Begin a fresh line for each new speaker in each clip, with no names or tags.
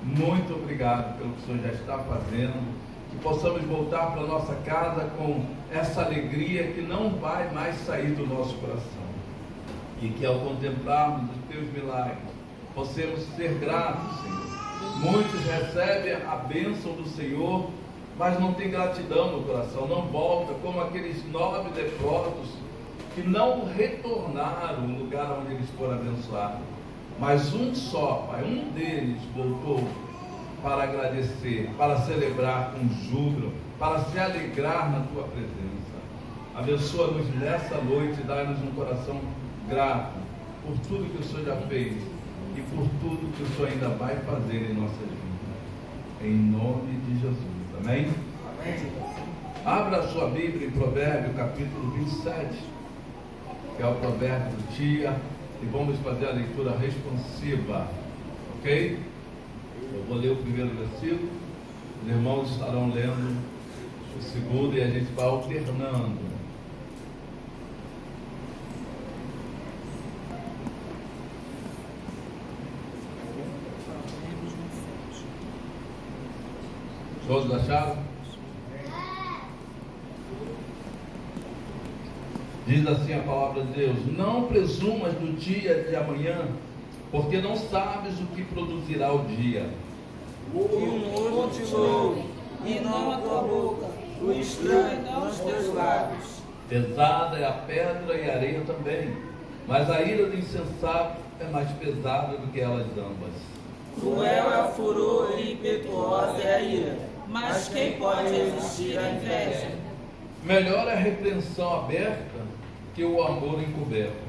muito obrigado pelo que o Senhor já está fazendo. Que possamos voltar para a nossa casa com essa alegria que não vai mais sair do nosso coração. E que ao contemplarmos os teus milagres, possamos ser gratos, Senhor. Muitos recebem a bênção do Senhor, mas não tem gratidão no coração, não volta, como aqueles 9 leprosos que não retornaram ao lugar onde eles foram abençoados. Mas um só, Pai, um deles voltou para agradecer, para celebrar com júbilo, para se alegrar na Tua presença. Abençoa-nos nessa noite, dá-nos um coração grato por tudo que o Senhor já fez e por tudo que o Senhor ainda vai fazer em nossas vidas. Em nome de Jesus. Amém?
Amém.
Abra a sua Bíblia em Provérbio, capítulo 27, que é o provérbio do dia, e vamos fazer a leitura responsiva, ok? Eu vou ler o primeiro versículo, os irmãos estarão lendo o segundo e a gente vai alternando. Todos acharam? Diz assim a palavra de Deus: não presumas do dia de amanhã, porque não sabes o que produzirá o dia.
O morto te louve, e não a tua boca, o estranho não os teus lábios.
Pesada é a pedra e a areia também, mas a ira do insensato é mais pesada do que elas ambas.
Cruel é o furor e impetuosa é a ira, mas quem pode resistir à inveja?
Melhor é a repreensão aberta que o amor encoberto.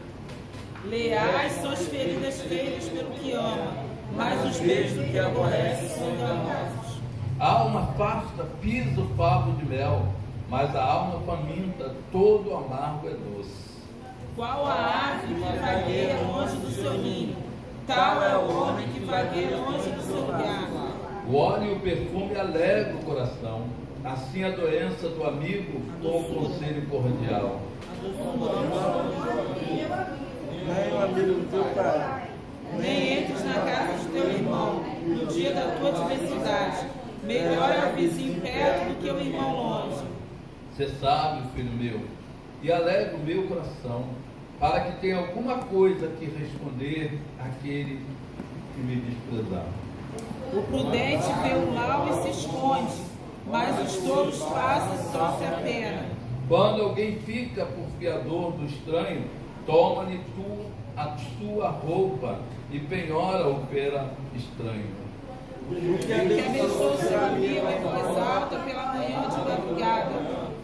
Leais são as feridas feitas pelo que ama, mas os beijos do que aborrece são enganosos.
A alma farta pisa o favo de mel, mas a alma faminta todo amargo é doce.
Qual a ave que vagueia longe do seu ninho, tal é o homem que vagueia longe do seu lugar.
O óleo e o perfume alegram o coração, assim a doença do amigo com o conselho cordial.
Nem o amigo do teu pai, nem entres na casa de teu irmão no dia da tua adversidade. Melhor é o vizinho perto do que o irmão longe.
Você sabe, filho meu, e alegra o meu coração, para que tenha alguma coisa que responder àquele que me desprezar.
O prudente vê o mal e se esconde, mas os tolos passam e sofre a pena.
Quando alguém fica por fiador do estranho, toma-lhe a sua roupa e penhora-o pela estranho.
O que abençoa o seu amigo em voz alta pela manhã de madrugada,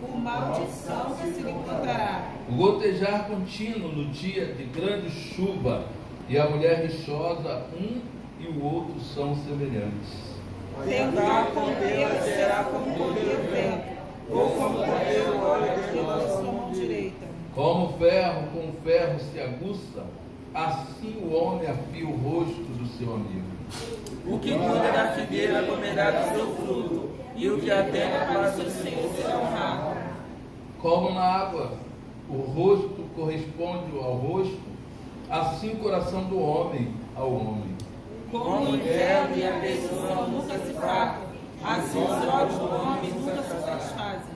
por maldição que se lhe contará.
O gotejar contínuo no dia de grande chuva, e a mulher rixosa, um e o outro são semelhantes.
Tentar contê-la será como correr o vento, ou como correr o óleo dentro da sua mão direita.
Como ferro com ferro se aguça, assim o homem afia o rosto do seu amigo.
O que cuida da figueira comerá do seu fruto, e o que atenta para o seu senhor será honrado.
Como na água o rosto corresponde ao rosto, assim o coração do homem ao homem.
Como o inferno e a perdição nunca se fartam, assim os olhos do homem nunca se satisfazem.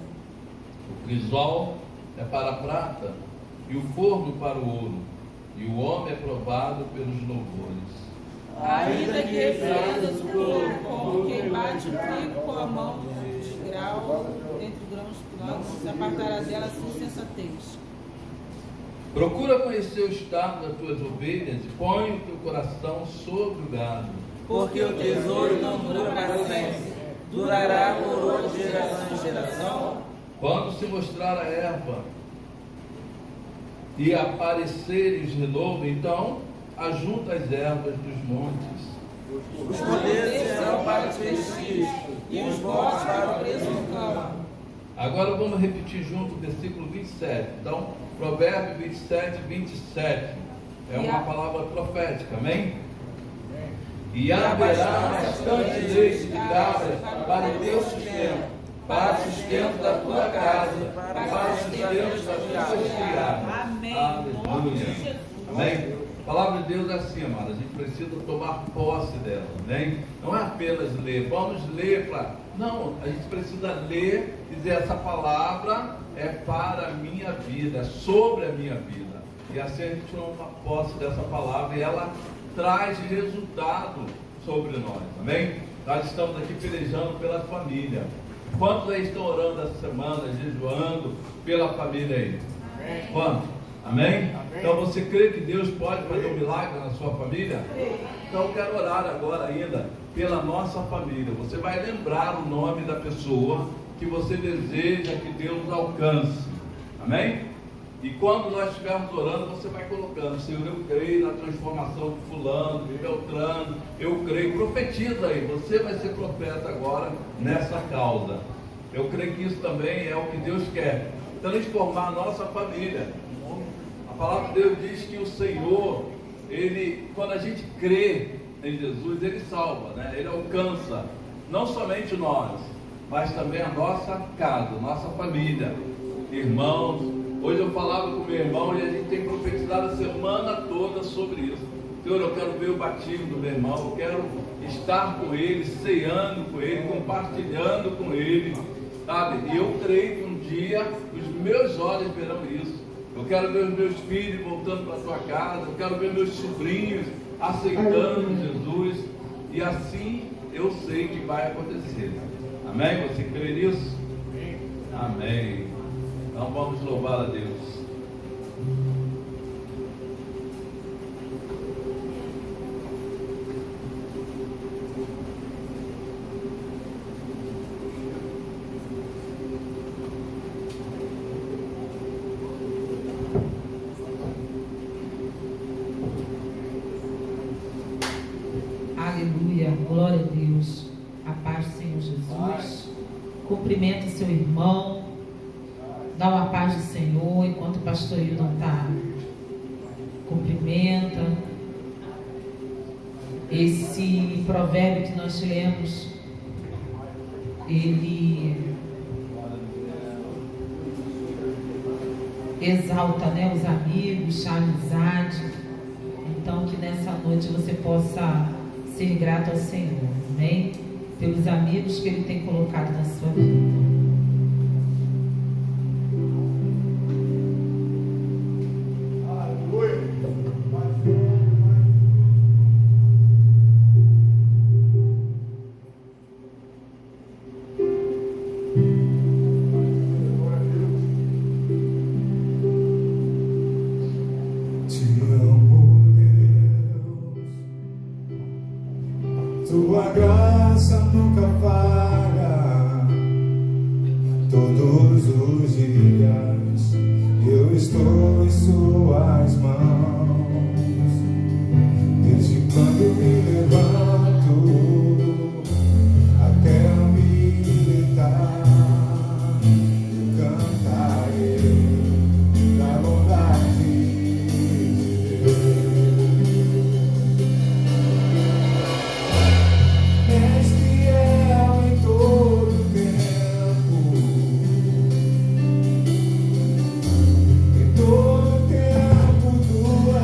O crisol é para a prata, e o forno para o ouro, e o homem é provado pelos louvores.
Ainda que repreendas o touro, como quem bate o trigo com a mão de grau, entre grãos planos, se apartará dela sem sensatez.
Procura conhecer o estado das tuas ovelhas e põe o teu coração sobre o gado.
Porque o tesouro não dura para sempre, durará a coroa de geração em geração.
Quando se mostrar a erva e apareceres de novo, então ajunta as ervas dos montes.
Os poderes serão para os vestir, e os bodes para o preço do cão.
Agora vamos repetir junto o versículo 27. Então, Provérbio 27, 27. É uma palavra profética, amém? E haverá bastante leite de cabras para o teu sustento, para o sustento da tua casa, para o sustento das tuas criadas.
Amém.
Aleluia. Amém? A palavra de Deus é assim, amada, a gente precisa tomar posse dela, amém? Não é apenas ler, vamos ler para... Não, a gente precisa ler e dizer, essa palavra é para a minha vida, é sobre a minha vida. E assim a gente toma posse dessa palavra e ela traz resultado sobre nós, amém? Nós estamos aqui pelejando pela família. Quantos aí estão orando essa semana, jejuando pela família aí? Amém. Quantos? Amém? Amém? Então você crê que Deus pode fazer um milagre na sua família? Então eu quero orar agora ainda pela nossa família. Você vai lembrar o nome da pessoa que você deseja que Deus alcance. Amém? E quando nós estivermos orando, você vai colocando: Senhor, eu creio na transformação de fulano, de Beltrano, eu creio. Profetiza aí, você vai ser profeta agora nessa causa. Eu creio que isso também é o que Deus quer, transformar a nossa família. A palavra de Deus diz que o Senhor, Ele, quando a gente crê em Jesus, Ele salva, né? Ele alcança, não somente nós, mas também a nossa casa, nossa família, irmãos. Hoje eu falava com meu irmão e a gente tem profetizado a semana toda sobre isso. Senhor, eu quero ver o batismo do meu irmão, eu quero estar com ele, ceando com ele, compartilhando com ele, sabe? E eu creio que um dia os meus olhos verão isso. Eu quero ver os meus filhos voltando para a sua casa, eu quero ver meus sobrinhos aceitando Jesus, e assim eu sei que vai acontecer. Amém? Você crê nisso? Amém. Então vamos louvar a Deus.
Aleluia, glória a Deus. A paz do Senhor Jesus. Cumprimenta seu irmão. Dá uma paz do Senhor enquanto o pastor Hildon está. Cumprimenta. Esse provérbio que nós lemos, ele exalta, né, os amigos, a amizade. Então que nessa noite você possa ser grato ao Senhor, amém? Pelos amigos que Ele tem colocado na sua vida.
Tua graça nunca falha. Todos os dias eu estou em suas mãos. Desde quando me levanto até eu me deitar, eu cantarei da bondade de Deus. Tua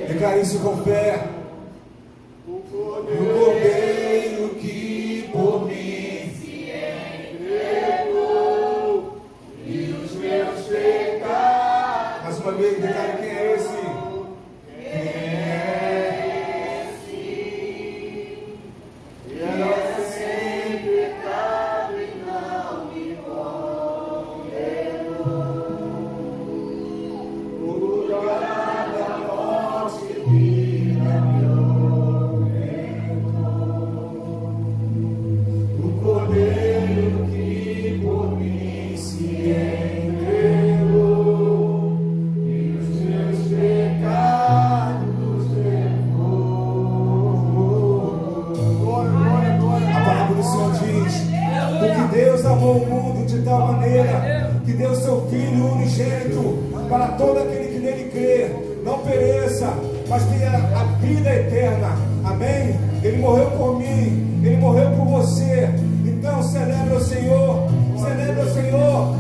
Declare isso com fé. O Cordeiro que por mim se entregou e os meus pecados. Mais uma vez, declare quem é esse. Quem é esse? E ela sem pecado e não me condenou. O lugar da morte vida me orientou. O Cordeiro que por mim se entregou e os meus pecados levou. A palavra do Senhor diz: porque Deus amou o mundo de tal maneira que deu seu Filho unigênito para todo aquele que nele crê, não pereça, mas tenha a vida eterna. Amém? Ele morreu por mim, Ele morreu por você. Então celebre o Senhor,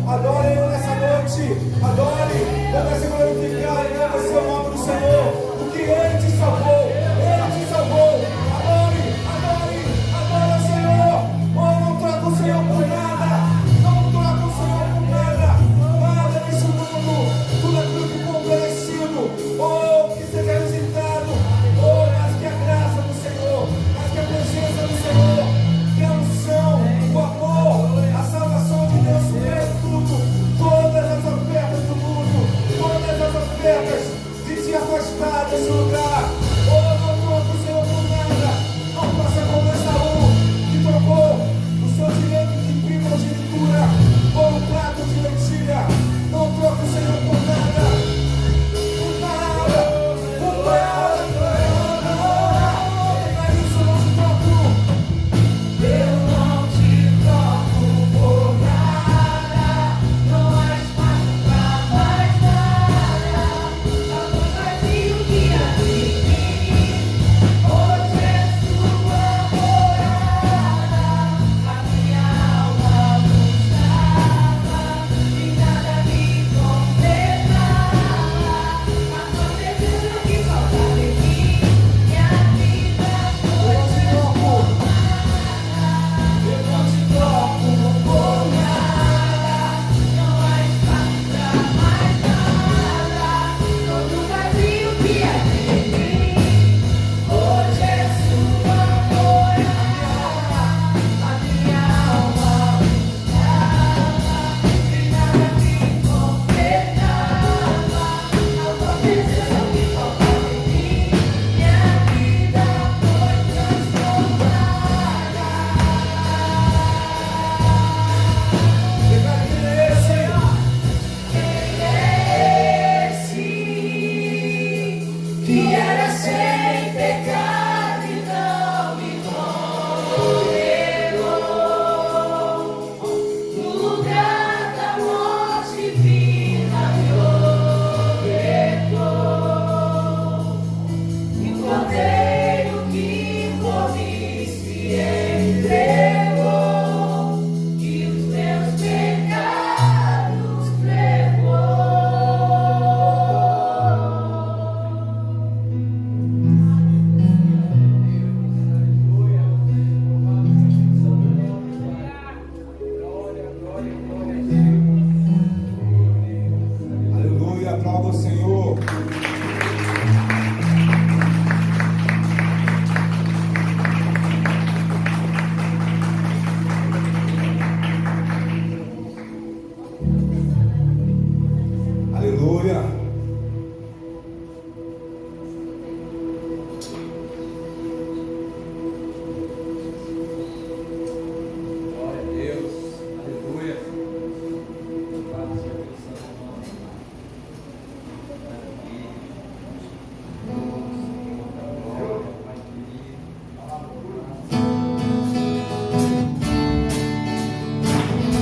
adore Ele nessa noite, adore, comece a glorificar e agradecer o nome do Senhor, porque Ele te salvou, adore o Senhor. Oh, não troca o Senhor por nada, nada nesse mundo, tudo aquilo que for oferecido, que seja visitado, mas que a graça do Senhor, mas que a presença do Senhor, que a unção, o amor, a salvação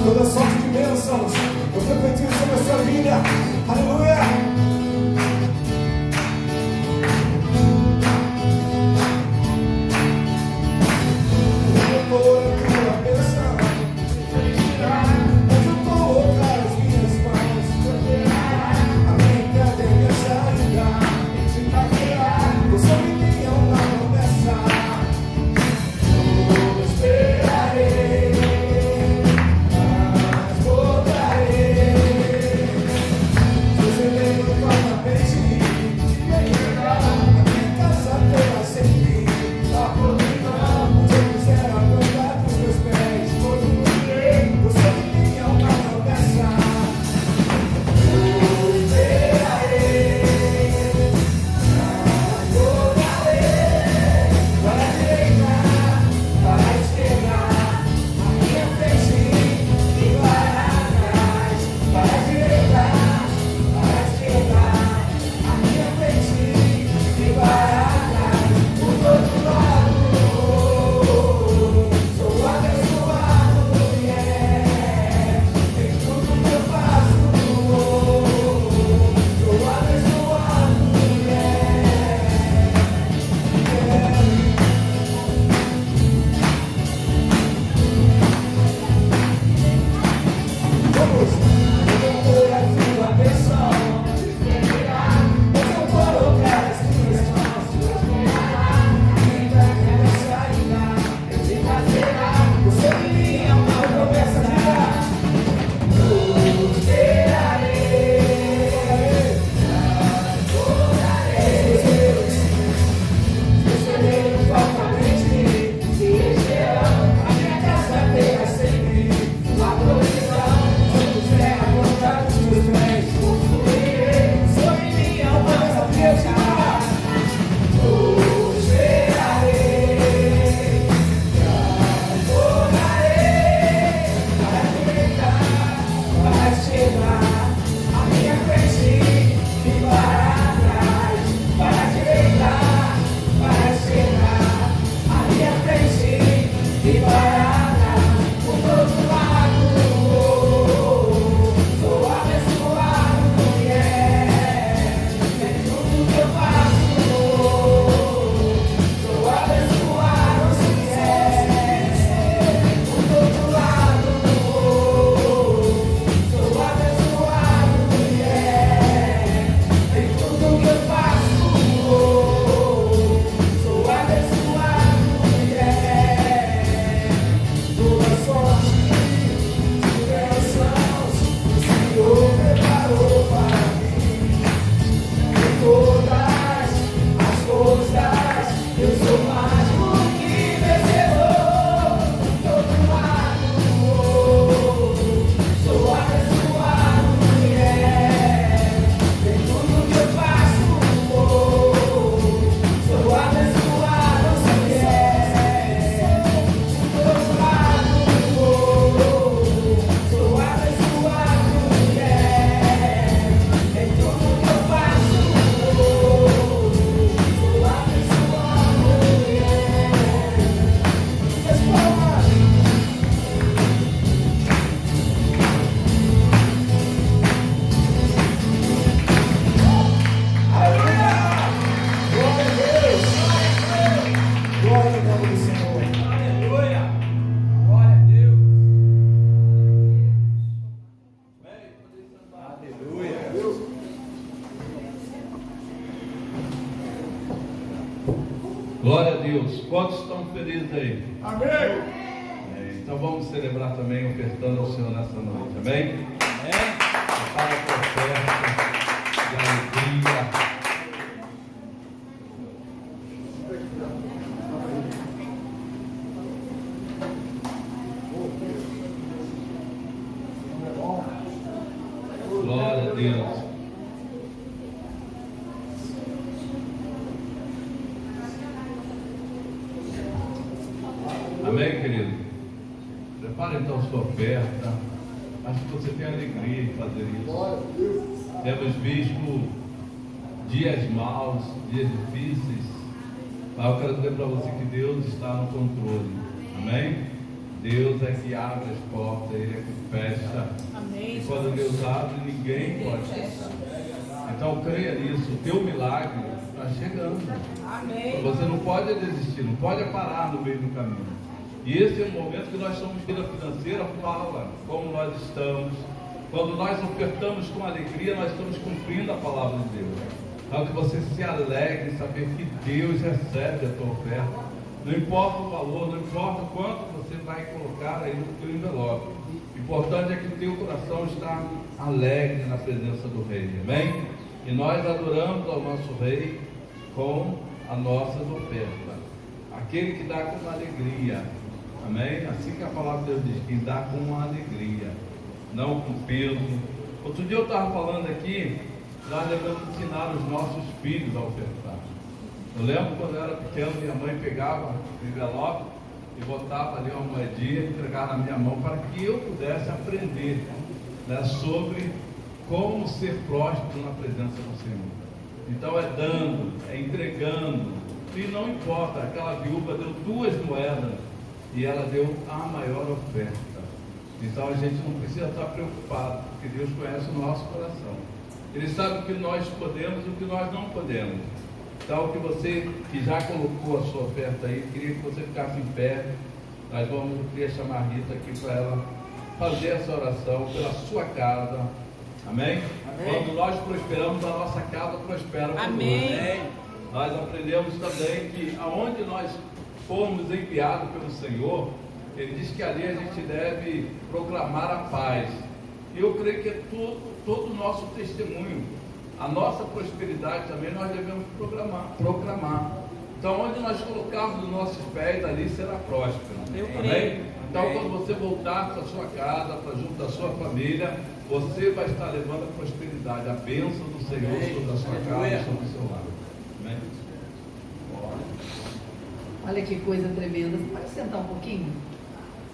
toda sorte de bênçãos. Eu profetizo sobre a sua vida. Aleluia.
Glória a Deus. Quantos estão felizes aí?
Amém.
Então vamos celebrar também ofertando ao Senhor nessa noite. Amém? Amém. Para a oferta de alegria. Glória a Deus. Amém, querido? Prepara então a sua oferta. Acho que você tem alegria em fazer isso. Temos visto dias maus, dias difíceis. Mas eu quero dizer para você que Deus está no controle. Amém? Deus é que abre as portas, Ele é que aberto.
Amém.
E quando Deus abre, ninguém pode fechar. Então creia nisso, o teu milagre está chegando.
Amém.
Você não pode desistir, não pode parar no meio do caminho. E esse é o momento que nós somos vida financeira, fala como nós estamos. Quando nós ofertamos com alegria, nós estamos cumprindo a palavra de Deus. Então que você se alegre em saber que Deus recebe a tua oferta. Não importa o valor, não importa quanto você vai colocar aí no teu envelope. O importante é que o teu coração está alegre na presença do Rei. Amém? E nós adoramos ao nosso Rei com as nossas ofertas. Aquele que dá com alegria. Amém? Assim que a palavra de Deus diz, que dá com alegria, não com peso. Outro dia eu estava falando aqui, nós devemos ensinar os nossos filhos a ofertar. Eu lembro quando eu era pequeno, minha mãe pegava o envelope e botava ali uma moedinha e entregava na minha mão para que eu pudesse aprender, né, sobre como ser próspero na presença do Senhor. Então é dando, é entregando, e não importa, aquela viúva deu 2 moedas e ela deu a maior oferta. Então a gente não precisa estar preocupado, porque Deus conhece o nosso coração. Ele sabe o que nós podemos e o que nós não podemos. Então, que você que já colocou a sua oferta aí, queria que você ficasse em pé. Eu queria chamar a Rita aqui para ela fazer essa oração pela sua casa. Amém? Amém? Quando nós prosperamos, a nossa casa prospera conosco.
Amém.
Nós aprendemos também que aonde nós formos enviados pelo Senhor, Ele diz que ali a gente deve proclamar a paz. E eu creio que é todo o nosso testemunho. A nossa prosperidade também nós devemos proclamar. Então, onde nós colocarmos os nossos pés, ali será próspero. Amém? Então, quando você voltar para a sua casa, para junto da sua família, você vai estar levando a prosperidade, a bênção do Senhor sobre a sua casa, sobre o seu lado. Amém?
Olha que coisa tremenda. Você pode sentar um pouquinho?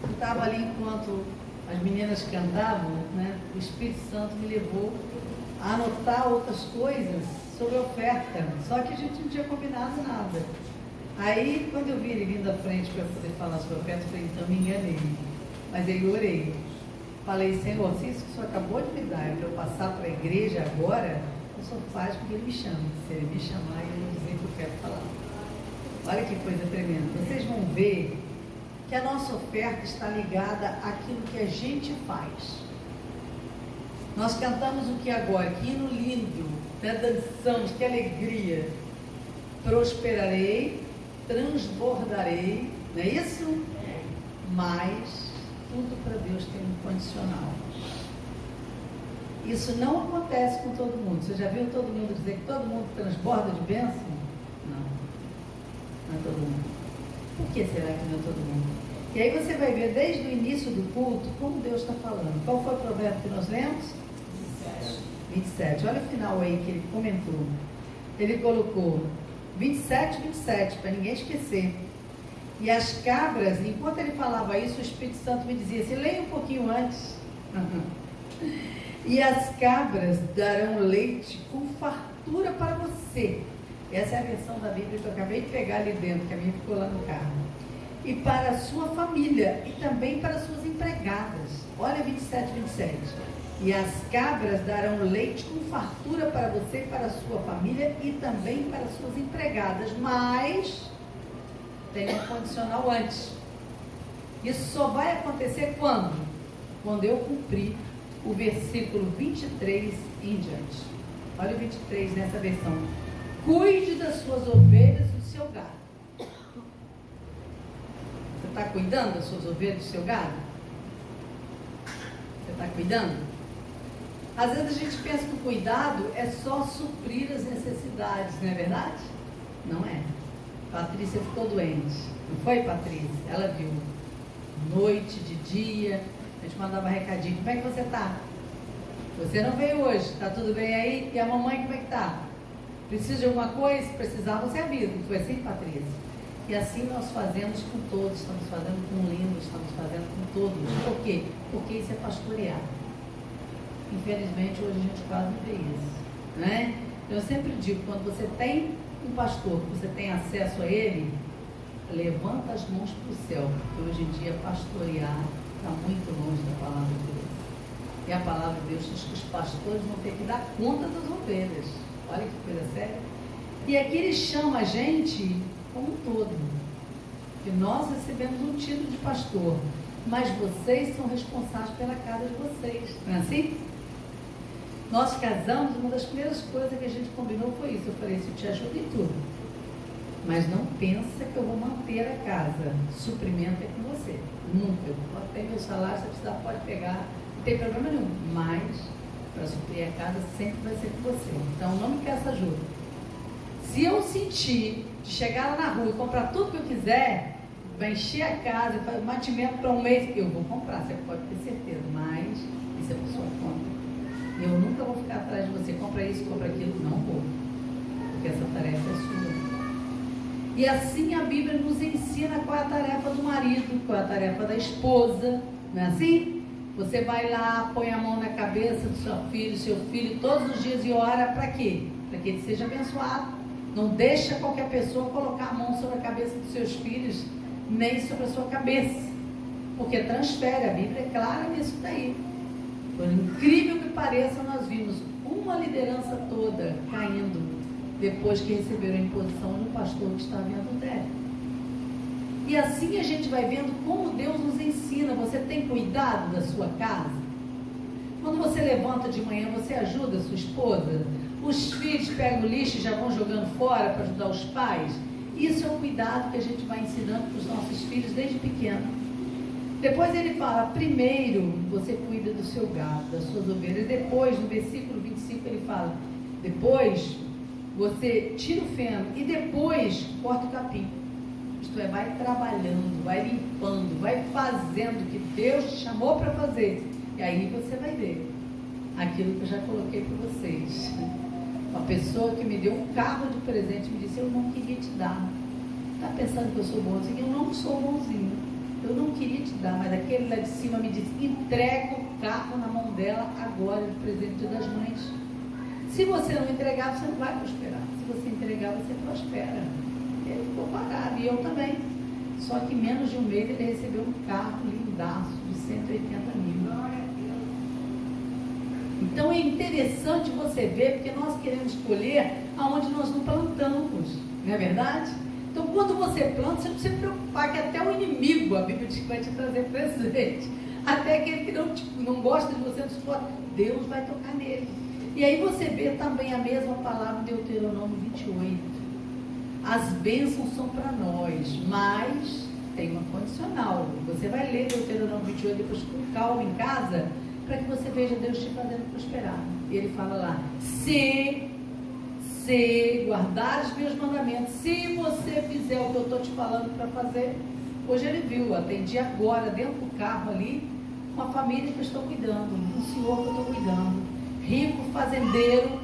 Eu estava ali enquanto as meninas cantavam, né? O Espírito Santo me levou a anotar outras coisas sobre a oferta, só que a gente não tinha combinado nada. Aí, quando eu vi ele vindo à frente para poder falar sobre a oferta, eu falei, então me enganei. Mas aí eu orei. Falei, Senhor, se isso que o Senhor acabou de me dar é para eu passar para a igreja agora, o Senhor faz com que Ele me chame. Se Ele me chamar, eu vou dizer que eu quero falar. Olha que coisa tremenda. Vocês vão ver que a nossa oferta está ligada àquilo que a gente faz. Nós cantamos o que agora? Que hino lindo, né? Dançamos, que alegria. Prosperarei, transbordarei, não é isso? Mas tudo para Deus tem um condicional. Isso não acontece com todo mundo. Você já viu todo mundo dizer que todo mundo transborda de bênção? Não é todo mundo. Por que será que não é todo mundo? E aí você vai ver desde o início do culto como Deus está falando. Qual foi o provérbio que nós lemos? 27. Olha o final aí que ele comentou. Ele colocou 27, para ninguém esquecer. E as cabras, enquanto ele falava isso, o Espírito Santo me dizia assim, leia um pouquinho antes. E as cabras darão leite com fartura para você. Essa é a versão da Bíblia que eu acabei de pegar ali dentro, que a minha ficou lá no carro. E para a sua família, e também para as suas empregadas. Olha 27. E as cabras darão leite com fartura para você, para a sua família e também para as suas empregadas. Mas tem um condicional antes. Isso só vai acontecer quando? Quando eu cumprir o versículo 23 em diante. Olha o 23 nessa versão. Cuide das suas ovelhas e do seu gado. Você está cuidando das suas ovelhas e do seu gado? Você está cuidando? Às vezes a gente pensa que o cuidado é só suprir as necessidades, não é verdade? Não é. Patrícia ficou doente. Não foi, Patrícia? Ela viu. Noite, de dia, a gente mandava recadinho. Como é que você está? Você não veio hoje, está tudo bem aí? E a mamãe como é que está? Precisa de alguma coisa? Se precisar, você avisa. Não foi assim, Patrícia? E assim nós fazemos com todos, estamos fazendo com o lindo, estamos fazendo com todos. Por quê? Porque isso é pastorear. Infelizmente, hoje a gente quase não vê isso, né? Eu sempre digo, quando você tem um pastor, que você tem acesso a ele, levanta as mãos para o céu, porque hoje em dia pastorear está muito longe da palavra de Deus. E a palavra de Deus diz que os pastores vão ter que dar conta das ovelhas. Olha que coisa séria. E aqui ele chama a gente como um todo. Que nós recebemos um título de pastor, mas vocês são responsáveis pela casa de vocês. Não é assim? Nós casamos, uma das primeiras coisas que a gente combinou foi isso. Eu falei, isso te ajuda em tudo. Mas não pensa que eu vou manter a casa. Suprimento é com você. Nunca. Eu vou ter meu salário, se precisar pode pegar. Não tem problema nenhum. Mas, para suprir a casa, sempre vai ser com você. Então, não me peça ajuda. Se eu sentir de chegar lá na rua e comprar tudo que eu quiser, vai encher a casa, fazer um mantimento para um mês, eu vou comprar, você pode ter certeza. Mas, isso é por sua conta. Eu nunca vou ficar atrás de você. Compra isso, compra aquilo. Não vou. Porque essa tarefa é sua. E assim a Bíblia nos ensina qual é a tarefa do marido, qual é a tarefa da esposa, não é assim? Você vai lá, põe a mão na cabeça do seu filho todos os dias e ora para quê? Para que ele seja abençoado. Não deixa qualquer pessoa colocar a mão sobre a cabeça dos seus filhos, nem sobre a sua cabeça, porque transfere. A Bíblia é clara nisso daí. Por incrível que pareça, nós vimos uma liderança toda caindo depois que receberam a imposição de um pastor que estava em adultério. E assim a gente vai vendo como Deus nos ensina. Você tem cuidado da sua casa? Quando você levanta de manhã, você ajuda a sua esposa? Os filhos pegam o lixo e já vão jogando fora para ajudar os pais? Isso é um cuidado que a gente vai ensinando para os nossos filhos desde pequeno. Depois ele fala, primeiro você cuida do seu gado, das suas ovelhas. Depois, no versículo 25, ele fala, depois você tira o feno e depois corta o capim. Isto é, vai trabalhando, vai limpando, vai fazendo o que Deus te chamou para fazer. E aí você vai ver aquilo que eu já coloquei para vocês. Uma pessoa que me deu um carro de presente me disse, eu não queria te dar. Está pensando que eu sou bonzinho? Eu não sou bonzinho. Eu não queria te dar, mas aquele lá de cima me disse, entrega o carro na mão dela agora, de presente das mães. Se você não entregar, você não vai prosperar. Se você entregar, você prospera. Ele ficou parado, e eu também. Só que em menos de um mês ele recebeu um carro lindaço de 180 mil. Então é interessante você ver, porque nós queremos escolher aonde nós não plantamos. Não é verdade? Então quando você planta, você não precisa se preocupar que até o inimigo, a Bíblia diz que vai te trazer presente. Até aquele que não gosta de você, Deus vai tocar nele. E aí você vê também a mesma palavra em Deuteronômio 28. As bênçãos são para nós, mas tem uma condicional. Você vai ler Deuteronômio 28 depois com calma em casa, para que você veja Deus te fazendo prosperar. E ele fala lá, se guardar os meus mandamentos, se você fizer o que eu estou te falando para fazer. Hoje ele viu, atendi agora dentro do carro ali, uma família que eu estou cuidando, um senhor que eu estou cuidando, rico, fazendeiro,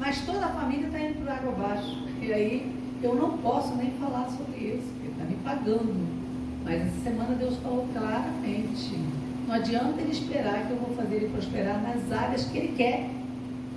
mas toda a família está indo por água abaixo. E aí eu não posso nem falar sobre isso, porque está me pagando. Mas essa semana Deus falou claramente, não adianta ele esperar que eu vou fazer ele prosperar nas áreas que ele quer,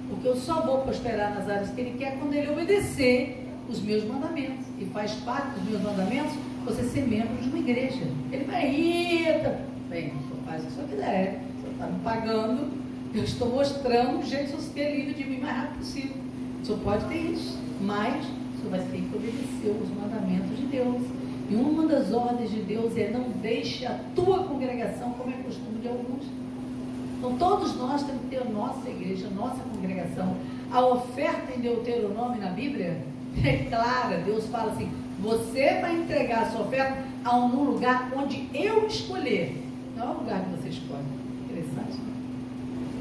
porque eu só vou prosperar nas áreas que ele quer quando ele obedecer os meus mandamentos. E faz parte dos meus mandamentos você ser membro de uma igreja. Ele vai bem, só faz o que o senhor quiser, o senhor está me pagando, eu estou mostrando o jeito que o senhor ser livre de mim o mais rápido possível. O senhor pode ter isso, mas o senhor vai ter que obedecer os mandamentos de Deus. E uma das ordens de Deus é não deixe a tua congregação, como é costume de alguns. Então todos nós temos que ter a nossa igreja, a nossa congregação. A oferta em Deuteronômio na Bíblia é clara. Deus fala assim, você vai entregar a sua oferta num lugar onde eu escolher. Não é o lugar que você escolhe. Interessante, né?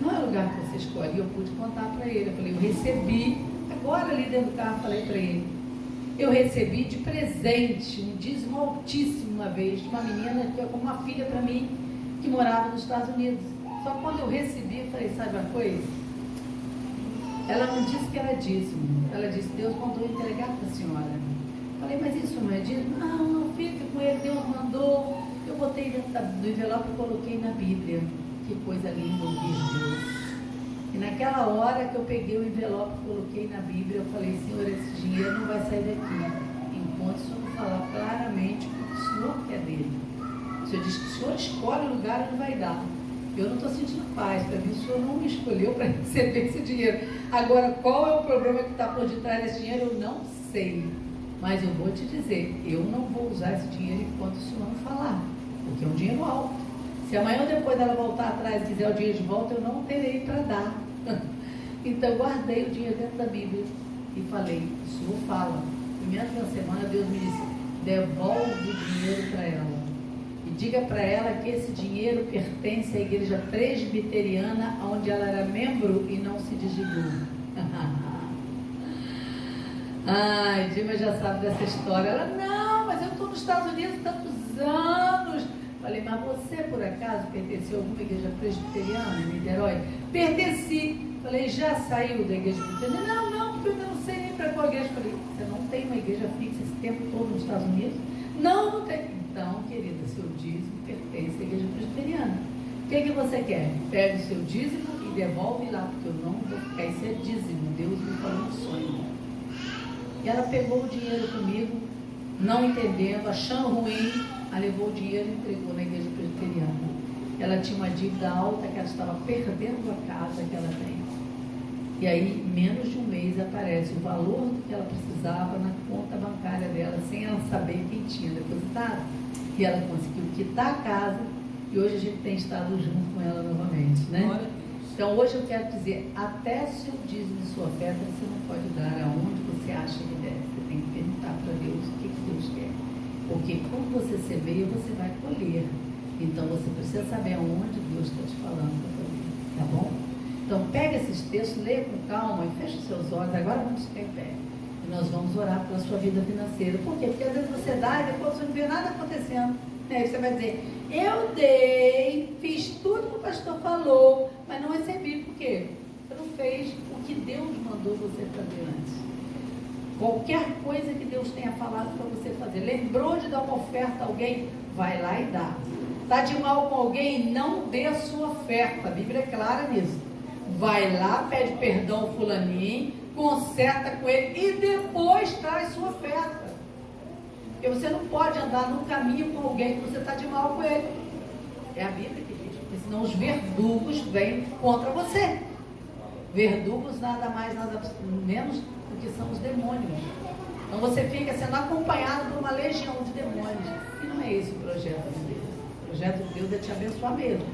Não é o lugar que você escolhe. E eu pude contar para ele. Eu falei, eu recebi, agora ali dentro do carro, falei para ele, eu recebi de presente um dízimo altíssimo uma vez, de uma menina que é como uma filha para mim, que morava nos Estados Unidos. Só que quando eu recebi, eu falei, sabe uma coisa? Ela não disse que era dízimo. Ela disse, Deus mandou entregar para a senhora. Eu falei, mas isso não é dízimo? Não, fica com ele, Deus mandou. Eu botei dentro do envelope e coloquei na Bíblia. Que coisa linda ouvir Deus. E naquela hora que eu peguei o envelope e coloquei na Bíblia, eu falei, Senhor, esse dinheiro não vai sair daqui enquanto o Senhor não falar claramente o que o Senhor quer dele. O Senhor diz que o Senhor escolhe o lugar e não vai dar. Eu não estou sentindo paz. Para mim, o Senhor não me escolheu para receber esse dinheiro. Agora, qual é o problema que está por detrás desse dinheiro? Eu não sei. Mas eu vou te dizer, eu não vou usar esse dinheiro enquanto o Senhor não falar. Porque é um dinheiro alto. Se amanhã ou depois dela voltar atrás e quiser o dinheiro de volta, eu não terei para dar. Então, eu guardei o dinheiro dentro da Bíblia e falei, o Senhor fala. Primeira semana, Deus me disse, devolve o dinheiro para ela. E diga para ela que esse dinheiro pertence à igreja presbiteriana, onde ela era membro e não se desligou. Ai, Dima já sabe dessa história. Ela, não, mas eu estou nos Estados Unidos há tantos anos. Falei, mas você por acaso pertenceu a alguma igreja presbiteriana em Niterói? Pertenci. Falei, já saiu da igreja presbiteriana? Não, porque eu não sei nem para qual igreja. Falei, você não tem uma igreja fixa esse tempo todo nos Estados Unidos? Não, não tem. Então, querida, seu dízimo pertence à igreja presbiteriana. O que você quer? Pega o seu dízimo e devolve lá, porque eu não vou ficar. Isso é dízimo. Deus me falou um sonho. E ela pegou o dinheiro comigo, não entendendo, achando ruim, ela levou o dinheiro e entregou na igreja presbiteriana. Ela tinha uma dívida alta, que ela estava perdendo a casa que ela tem. E aí, menos de um mês, aparece o valor do que ela precisava na conta bancária dela, sem ela saber quem tinha depositado. E ela conseguiu quitar a casa, e hoje a gente tem estado junto com ela novamente, né? Então, hoje eu quero dizer, até seu dízimo e sua oferta, você não pode dar aonde você acha que deve. Você tem que perguntar para Deus o que Deus quer. Porque quando você semeia, você vai colher. Então, você precisa saber aonde Deus está te falando para fazer, tá bom? Então, pega esses textos, leia com calma e fecha os seus olhos. Agora vamos ficar em pé. E nós vamos orar pela sua vida financeira. Por quê? Porque às vezes você dá e depois você não vê nada acontecendo. Aí você vai dizer, eu dei, fiz tudo que o pastor falou, mas não recebi. Por quê? Você não fez o que Deus mandou você fazer antes. Qualquer coisa que Deus tenha falado para você fazer. Lembrou de dar uma oferta a alguém? Vai lá e dá. Está de mal com alguém? Não dê a sua oferta. A Bíblia é clara nisso. Vai lá, pede perdão ao fulaninho, conserta com ele e depois traz sua oferta. Porque você não pode andar no caminho com alguém que você está de mal com ele. É a Bíblia que diz, porque senão os verdugos vêm contra você. Verdugos nada mais, nada menos do que são os demônios. Então você fica sendo acompanhado por uma legião de demônios. E não é esse o projeto de Deus. O projeto de Deus é te abençoar mesmo,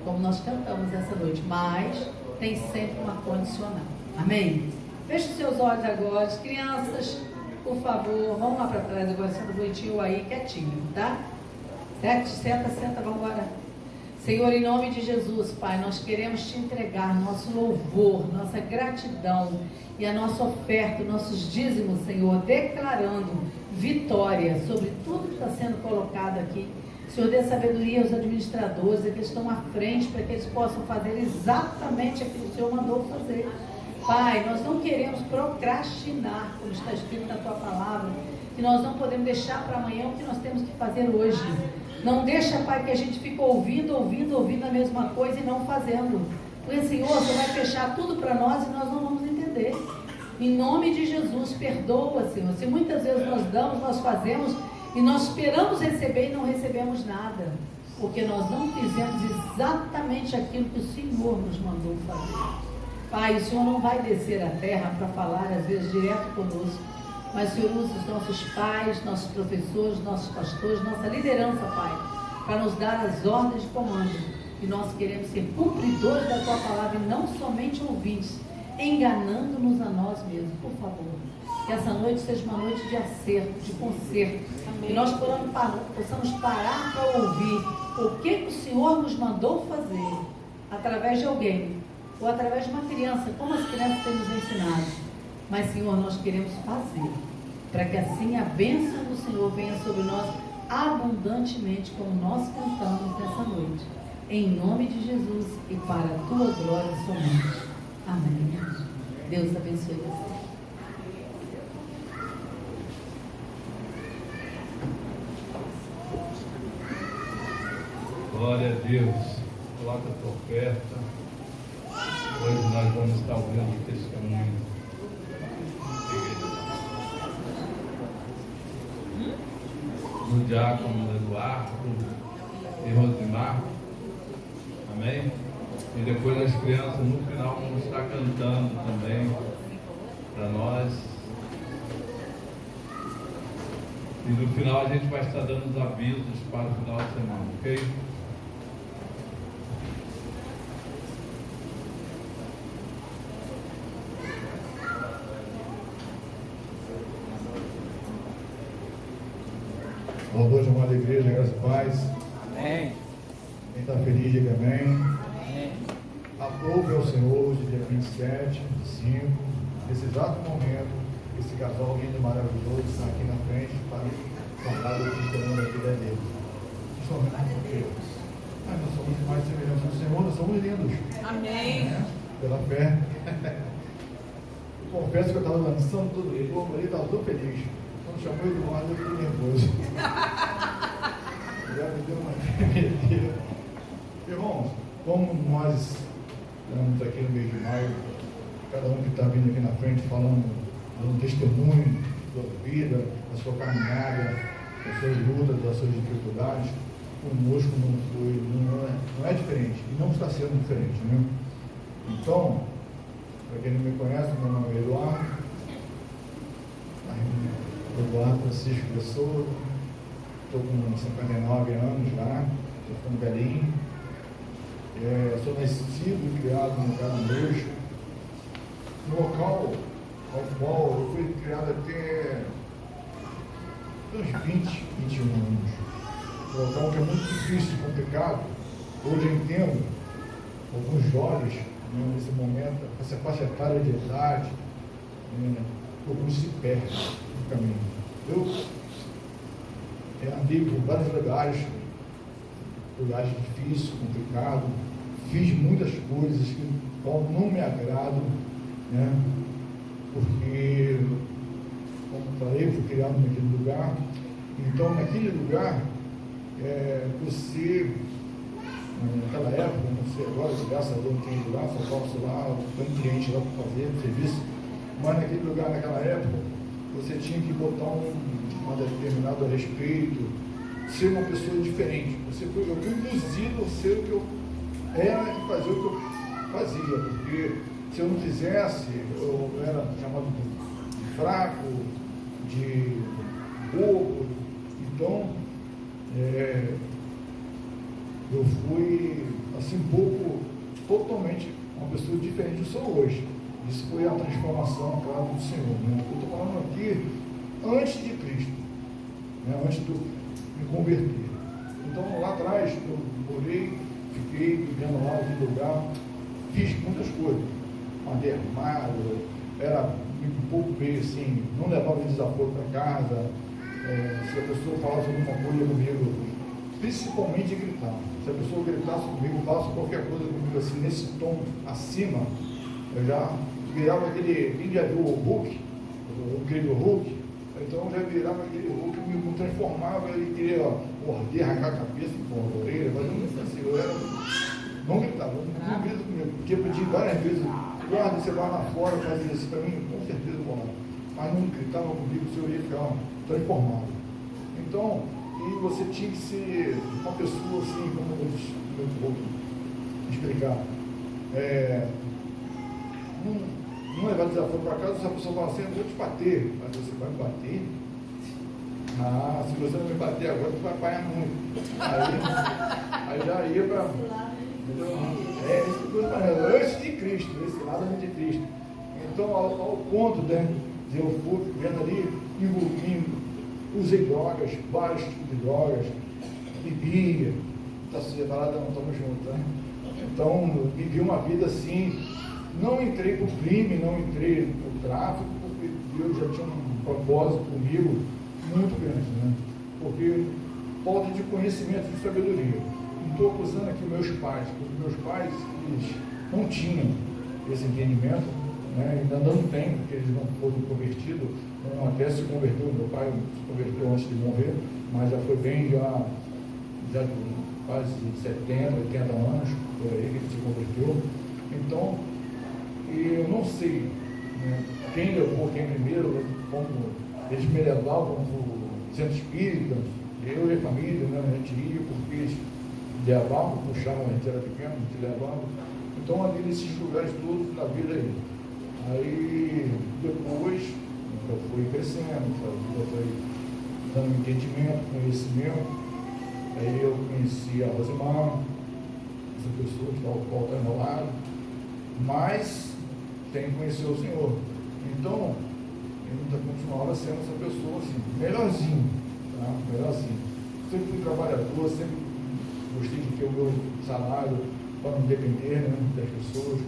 como nós cantamos essa noite. Mas tem sempre uma condicional. Amém? Feche os seus olhos agora. As crianças, por favor, vamos lá para trás agora, sendo bonitinho aí, quietinho, tá? Senta, vamos embora. Senhor, em nome de Jesus, Pai, nós queremos te entregar nosso louvor, nossa gratidão e a nossa oferta, nossos dízimos, Senhor, declarando vitória sobre tudo que está sendo colocado aqui. Senhor, dê sabedoria aos administradores, que estão à frente, para que eles possam fazer exatamente aquilo que o Senhor mandou fazer. Pai, nós não queremos procrastinar, como está escrito na Tua Palavra, que nós não podemos deixar para amanhã o que nós temos que fazer hoje. Não deixa, Pai, que a gente fique ouvindo a mesma coisa e não fazendo. Porque, Senhor, Você vai fechar tudo para nós e nós não vamos entender. Em nome de Jesus, perdoa, Senhor. Se muitas vezes nós damos, nós fazemos e nós esperamos receber e não recebemos nada. Porque nós não fizemos exatamente aquilo que o Senhor nos mandou fazer. Pai, o Senhor não vai descer à terra para falar, às vezes, direto conosco, mas o Senhor usa os nossos pais, nossos professores, nossos pastores, nossa liderança, Pai, para nos dar as ordens de comando. E nós queremos ser cumpridores da Tua Palavra e não somente ouvintes, enganando-nos a nós mesmos. Por favor, que essa noite seja uma noite de acerto, de conserto. Que nós possamos parar para ouvir o que o Senhor nos mandou fazer, através de alguém, ou através de uma criança, como as crianças têm nos ensinado. Mas, Senhor, nós queremos fazer, para que assim a bênção do Senhor venha sobre nós abundantemente, como nós cantamos nessa noite. Em nome de Jesus e para a Tua glória somente. Amém. Deus abençoe você.
Glória a Deus. Coloca a tua oferta. Hoje nós vamos estar ouvindo o testemunho do diácono Eduardo e Rosimar. Amém? E depois as crianças no final vão estar cantando também para nós. E no final a gente vai estar dando os avisos para o final de semana, ok?
Boa noite, amada igreja, graças e paz.
Amém.
Quem está feliz, diga amém.
Amém.
Aprove ao Senhor, hoje, dia 27 de 5, nesse exato momento, esse casal lindo e maravilhoso está aqui na frente para falar do testemunho da vida dele. Somente porque nós somos mais semelhantes do Senhor, nós somos lindos.
Amém.
Né? Pela fé. Eu confesso que eu estava dançando tudo ele, o marido estava tão feliz. Quando chamou ele do lado, eu fiquei nervoso. Já me deu uma tremedeira. Irmãos, como nós estamos aqui no mês de maio, cada um que está vindo aqui na frente falando um testemunho da sua vida, da sua caminhada, das suas lutas, das suas dificuldades, conosco não é diferente, e não está sendo diferente, né? Então, para quem não me conhece, meu nome é Eduardo Francisco Pessoa, estou com 59 anos já, estou ficando velhinho. Sou nascido e criado no Carandujo, no local ao qual eu fui criado até uns 20, 21 anos. Um local que é muito difícil, complicado. Hoje eu entendo alguns jovens, né, nesse momento, essa faixa etária de idade, alguns se perdem no caminho. Eu andei por vários lugares difíceis, complicados, fiz muitas coisas que não me agradam, né? Porque, como falei, fui criado naquele lugar. Então, naquele lugar, você, naquela época, não sei agora, graças a Deus não tenho lugar, só posso lá, tem cliente lá para fazer serviço, mas naquele lugar, naquela época, você tinha que botar uma determinado respeito, ser uma pessoa diferente. Eu fui induzido a ser o que eu era e fazer o que eu fazia, porque se eu não fizesse, eu era chamado de fraco, de bobo. Então, eu fui, assim, totalmente uma pessoa diferente do que sou hoje. Isso foi a transformação, claro, do Senhor, né? Eu estou falando aqui antes de Cristo, né? Antes de me converter. Então, lá atrás, eu morei, fiquei vivendo lá naquele lugar, fiz muitas coisas, andei armado, era um pouco meio assim, não levava desaforo para casa, se a pessoa falasse alguma coisa comigo, principalmente gritar. Se a pessoa gritasse comigo, falasse qualquer coisa comigo assim, nesse tom acima, eu já virava aquele, quem já viu o Hulk, o incrível Hulk, então eu já virava aquele Hulk, me transformava e queria morder, arrancar a cabeça, com a orelha, mas não assim, eu era, não gritava, não grita comigo, porque eu pedi várias vezes, guarda, você vai lá fora, faz isso para mim, com certeza eu vou lá, mas não gritava comigo, se eu ia ficar transformado. Então, e você tinha que ser uma pessoa assim, como eu vou explicar, não levar desaforo para casa, se a pessoa fala assim, eu vou te bater, mas você vai me bater? Se você não me bater agora, tu vai apanhar muito. Aí já ia para... antes de Cristo, esse lado antes de Cristo. Então, ao ponto de eu fui vendo ali, envolvindo, usei drogas, vários tipos de drogas, bebia, está separado, não estamos juntos, né? Então, vivi uma vida assim. Não entrei para o crime, não entrei para o tráfico, porque Deus já tinha um propósito comigo muito grande, né? Porque falta de conhecimento, de sabedoria. Não estou acusando aqui meus pais, porque meus pais, eles não tinham esse entendimento, né? Ainda não tem, porque eles não foram convertidos, até se converteu, meu pai se converteu antes de morrer, mas já foi bem, já quase 70, 80 anos, por aí que ele se converteu. Então, eu não sei, né, quem levou quem primeiro, como eles me levavam para o centro espírita, eu e a família, né, a gente ia porque eles levavam, puxavam, a gente era pequeno, a gente levava. Então ali nesses lugares todos na vida aí. Aí depois eu fui crescendo, a vida foi dando entendimento, conhecimento. Aí eu conheci a Rosimar, essa pessoa que está ao meu lado, mas tem que conhecer o Senhor. Então, eu ainda continuava sendo essa pessoa assim, melhorzinho, tá? Melhorzinho. Sempre fui trabalhador, sempre gostei de ter o meu salário para não depender, né, das pessoas.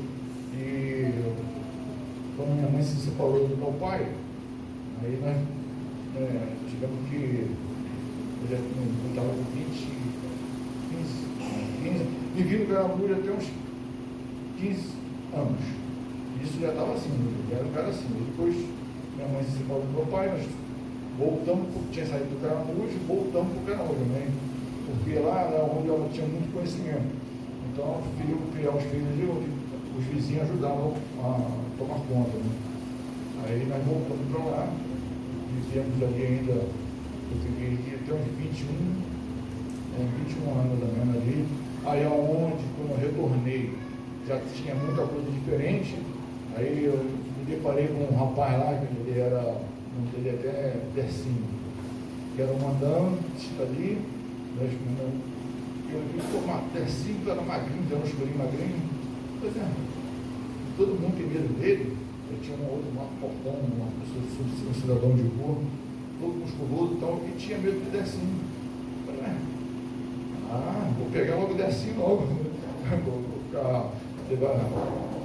E quando minha mãe se separou do meu pai, aí nós tivemos que. Eu já estava com 15, vivi no Caramuru até uns 15 anos. Isso já estava assim, já era um cara assim. Depois minha mãe se separou do meu pai, nós voltamos, tinha saído do Caramuru e voltamos para o Caramuru, né? Porque lá era onde ela tinha muito conhecimento. Então, eu criar os filhos ali, onde os vizinhos ajudavam a tomar conta. Né? Aí nós voltamos para lá, vivemos ali ainda, eu fiquei aqui até uns 21 anos também ali. Aí aonde, quando eu retornei, já tinha muita coisa diferente. Aí eu me deparei com um rapaz lá, que ele era, o nome dele até Dercinho, que era um mandante ali. Eu vi formar Dercinho, que era magrinho, era um escurinho magrinho. Pois é, todo mundo tem medo dele. Eu tinha um outro portão, uma pessoa, um cidadão de rua, todo musculoso e tal, e tinha medo de Dercinho. Vou pegar logo o Dercinho logo. Vou ficar.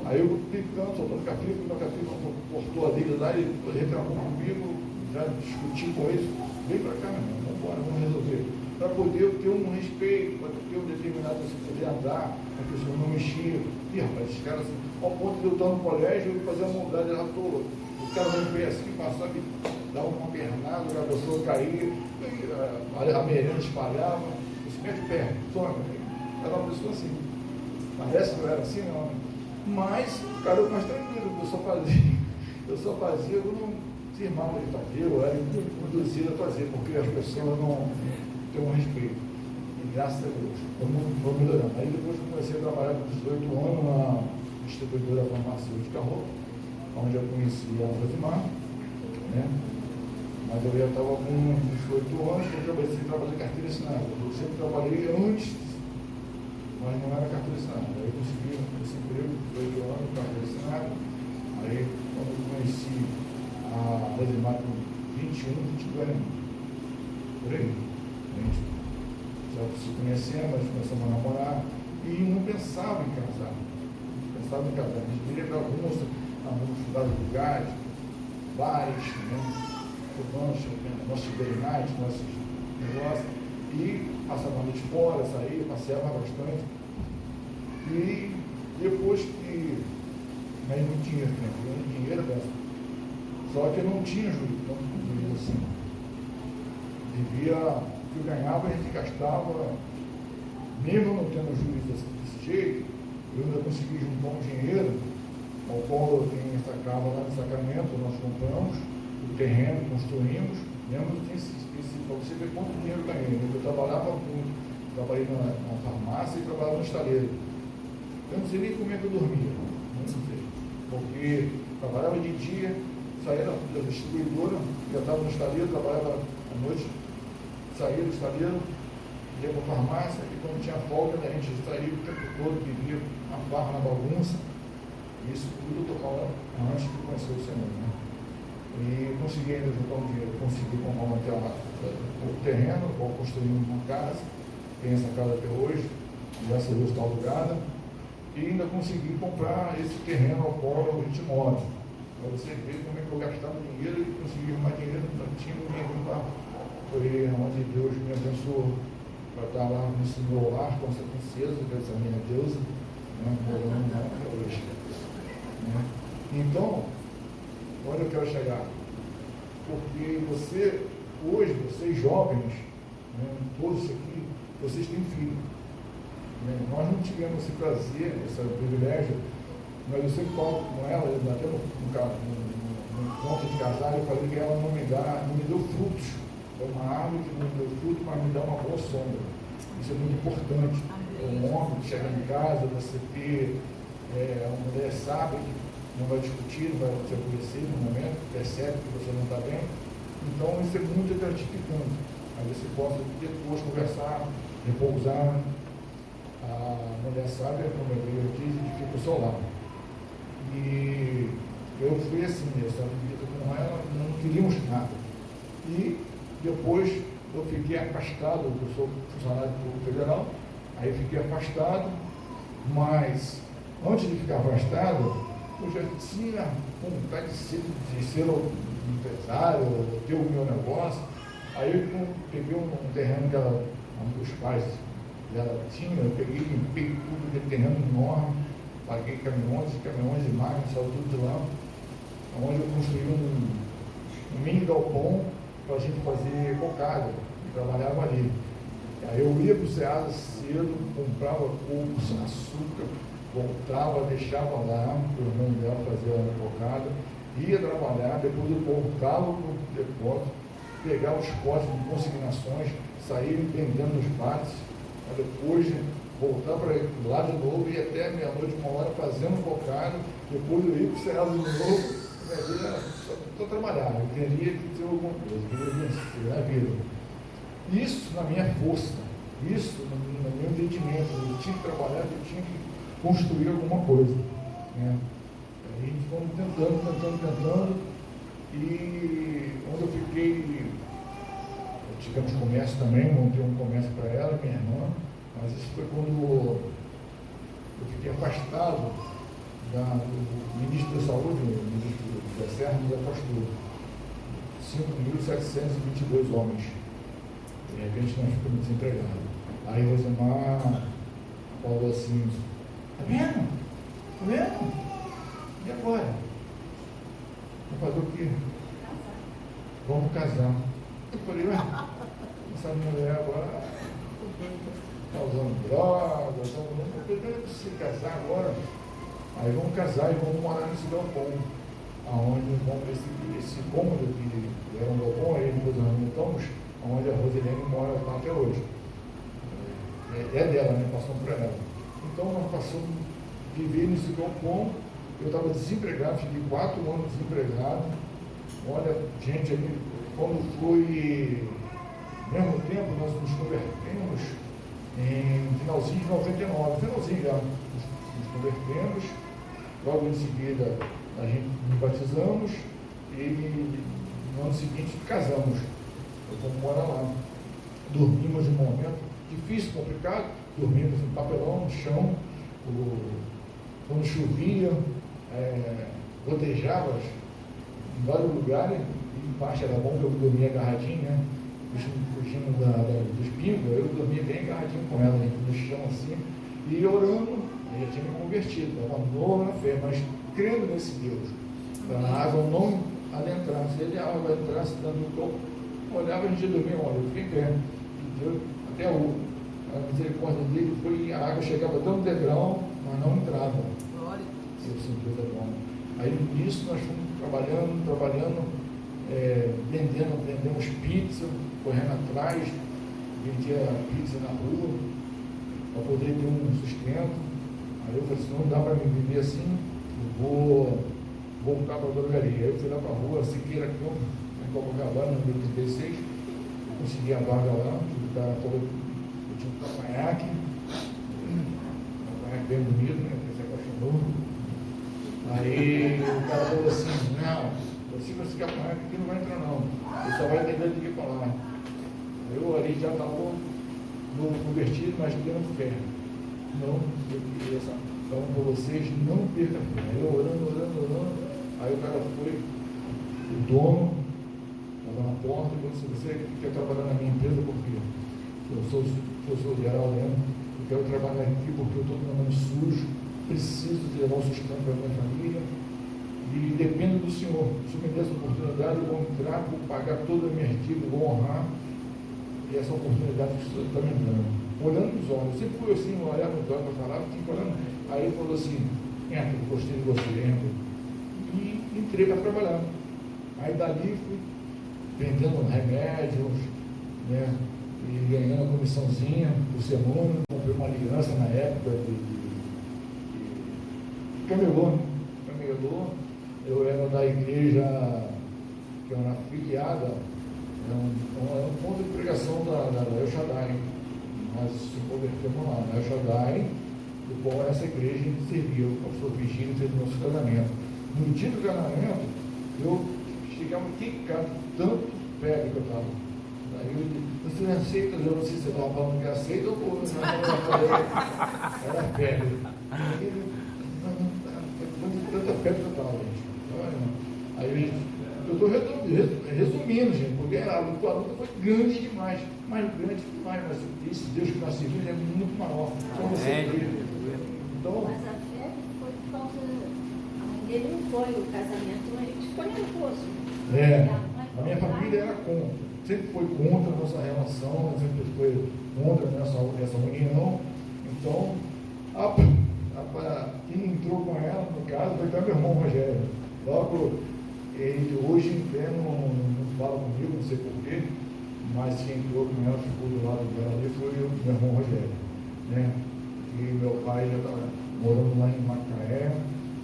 Aí eu picando, soltando capítulo, meu capítulo cortou a dele lá, ele reclamou comigo, já discuti com ele. Vem pra cá, meu irmão, vamos embora, vamos resolver. Para poder ter um respeito, para ter um determinado, assim, poder andar, a pessoa não mexia. E rapaz, esses caras assim, ao ponto de eu estar no colégio, eu fazia uma maldade lá toda. Os caras não veio assim, passava e dava uma pernada, a pessoa caía, a merenda espalhava, você mete o pé, toma. Era uma pessoa assim. Parece que eu era assim, não. Mas, cara, eu mais tranquilo, eu só fazia, eu não firmava de fazer, eu era induzido a fazer, porque as pessoas não têm um respeito. E graças a Deus, vou melhorando. Aí depois eu comecei a trabalhar com 18 anos na distribuidora farmacêutica Rô, onde eu conheci a Rosimar, né? Mas eu já estava com 18 anos, eu comecei a trabalhar carteira assinada. Eu sempre trabalhei antes, mas não era carteira assinada. Aí eu consegui esse emprego, 18 anos, carteira assinada. Aí, quando eu conheci a Rosimar com 21, 22 anos, por aí. A gente já se conhecemos, nós começamos a namorar e não pensava em casar. A gente queria para alguns vários lugares, bares, né? Nossos veterinários, nossos negócios, e passava a noite fora, saía, passeava bastante. E depois que mas não tinha dinheiro, só que não tinha juízo assim. Vivia, o que eu ganhava, a gente gastava, mesmo não tendo juízo desse jeito, eu ainda consegui juntar um dinheiro, ao qual eu tenho essa casa lá no Sacramento, nós compramos o terreno, construímos, mesmo que para você ver quanto dinheiro eu ganhei. Eu trabalhei na farmácia e trabalhava no estaleiro. Eu não sei nem como é que eu dormia, não sei, porque trabalhava de dia, saía da distribuidora, já estava no estaleiro, trabalhava à noite, saía do estaleiro, ia para a farmácia, e quando tinha folga, a gente saía o tempo todo, vivia na farra, na bagunça. Isso tudo eu estou falando antes de conhecer o Senhor, né? E consegui ainda juntar um dinheiro, consegui comprar o terreno, vou construir uma casa, tem essa casa até hoje, graças a Deus está alugada, e ainda consegui comprar esse terreno ao qual a gente mora. Para você ver como é que eu gastava dinheiro e consegui arrumar dinheiro, não tinha dinheiro lá. Foi onde Deus me abençoou para estar lá nesse meu lar com essa princesa, que é essa minha deusa, né, morando lá até hoje. Né? Então, onde eu quero chegar? Porque hoje, vocês jovens, né, todos aqui, vocês têm filho. Né? Nós não tivemos esse prazer, esse privilégio, mas eu sempre falo com ela, até no ponto de casar, eu falei que ela não me deu frutos. É uma árvore que não me deu fruto, mas me dá uma boa sombra. Isso é muito importante. um homem que chega em casa, você ter uma mulher sábia, que não vai discutir, não vai se aborrecer no momento, percebe que você não está bem. Então isso é muito gratificante. Aí você possa depois conversar, repousar. A mulher sábia, como eu aqui, fica ao seu lado. E eu fui assim, essa vida com ela, não queríamos nada. E depois eu fiquei afastado, eu sou funcionário público federal, aí fiquei afastado, mas antes de ficar afastado, eu já tinha vontade de ser um empresário, ter o meu negócio. Aí eu peguei um terreno que os pais dela tinham, eu peguei, limpei tudo, aquele terreno enorme, paguei caminhões de máquina, saiu tudo de lá, onde eu construí um mini galpão para a gente fazer cocada, e trabalhava ali. Aí eu ia para o Ceasa cedo, comprava coco, açúcar, voltava, deixava lá, para o irmão dela fazer a cocada, ia trabalhar, depois eu voltava para o depósito, pegava os potes de consignações, saía vendendo nos bares, para depois voltar para lá de novo e até meia-noite, 1h fazendo cocada, depois eu ia para o Ceasa de novo. Estou trabalhando, eu queria ter alguma coisa, eu queria vencer a vida. Isso na minha força, isso no meu entendimento, eu tinha que trabalhar, eu tinha que construir alguma coisa. Né? Aí fomos tentando, e onde eu fiquei, tivemos comércio também, montei um comércio para ela, minha irmã, mas isso foi quando eu fiquei afastado do ministro da Saúde, o ministro da Serra, nos afastou 5.722 homens. De repente nós ficamos desempregados. Aí Rosemar falou assim, tá vendo? E agora? Vou fazer o quê? Vamos casar. Eu falei, essa mulher agora está usando drogas, não precisa casar agora. Aí vamos casar e vamos morar nesse galpão, aonde esse cômodo que era um galpão, aí depois nós montamos, onde a Rosilene mora até hoje. É dela, né? Passamos para ela. Então nós passamos a viver nesse galpão. Eu estava desempregado, fiquei 4 anos desempregado. Olha, gente, quando foi ao mesmo tempo, nós nos convertemos em finalzinho de 99, finalzinho já, nos convertemos. Logo em seguida, a gente nos batizamos e no ano seguinte casamos. Eu fomos morar lá. Dormimos em um momento difícil, complicado, dormimos em papelão, no chão, quando chovia, gotejava em vários lugares, e embaixo era bom que eu dormia agarradinho, né? Fugindo dos pingos, eu dormia bem agarradinho com ela, no chão assim, e orando. Eu já tinha me convertido, estava novo na fé, mas crendo nesse Deus, para a água não adentrasse. Se a água entrasse dentro do corpo, olhava, a gente dormia, olha, eu fiquei em pé, e Deus, até a misericórdia dele foi, a água chegava tão no degrau, mas não entrava. Eu senti Deus é bom. Aí nisso nós fomos trabalhando, vendemos pizza, correndo atrás, vendia pizza na rua, para poder ter um sustento. Aí eu falei assim, não dá para me viver assim, eu vou voltar para a drogaria. Aí eu fui lá para a rua, Siqueira Campo, em Copacabana, no 36, eu consegui a vaga lá, eu tinha um cavanhaque bem bonito, né? Você apaixonou. Aí o cara falou assim, não, se você cavanhaque aqui não vai entrar não, você só vai entender do que falar. Eu ali já estava convertido, mas tendo fé. Não, então para vocês, não perca a fé. Eu orando, aí o cara foi, o dono, estava na porta, e disse, você quer trabalhar na minha empresa, porque eu sou geral, né? Eu quero trabalhar aqui porque eu estou com o nome sujo, preciso de levar o sustento para a minha família, e dependo do Senhor. Se me der essa oportunidade, eu vou entrar, vou pagar toda a minha dívida, vou honrar, e essa oportunidade que o Senhor está me dando. Olhando nos olhos, eu sempre fui assim, olhar nos olhos para falar, fico olhando. Aí ele falou assim, entra, gostei de você, entra. E entrei para trabalhar. Aí dali fui vendendo remédios, né? e ganhando a comissãozinha por semana. Comprei uma aliança na época de camelô. Eu era da igreja que era afiliada, era um ponto de pregação da El Shaddai. Nós se convertemos lá, na El Shaddai, do qual essa igreja servia. O pastor Vigílio fez o nosso casamento. No dia do casamento, eu chegava quicado, tanto febre que eu estava. Aí eu disse, você aceita? Eu não sei se você estava falando que aceita ou não. Era febre. Tanta febre que eu estava, gente. Aí eu estou resumindo, gente, porque a luta foi grande demais, mas esse Deus que nós servimos é muito maior. Só você crê. Então,
mas a febre foi por causa. A mãe dele não foi o casamento, mas ele foi nervoso.
A minha família era contra, sempre foi contra a nossa relação, sempre foi contra essa união. Então, quem entrou com ela, no caso, foi até meu irmão Rogério. Logo, ele hoje em pé não fala comigo, não sei porquê, mas quem entrou com ela, ficou do lado dela ali, foi o meu irmão Rogério. Né? E meu pai já estava morando lá em Macaé,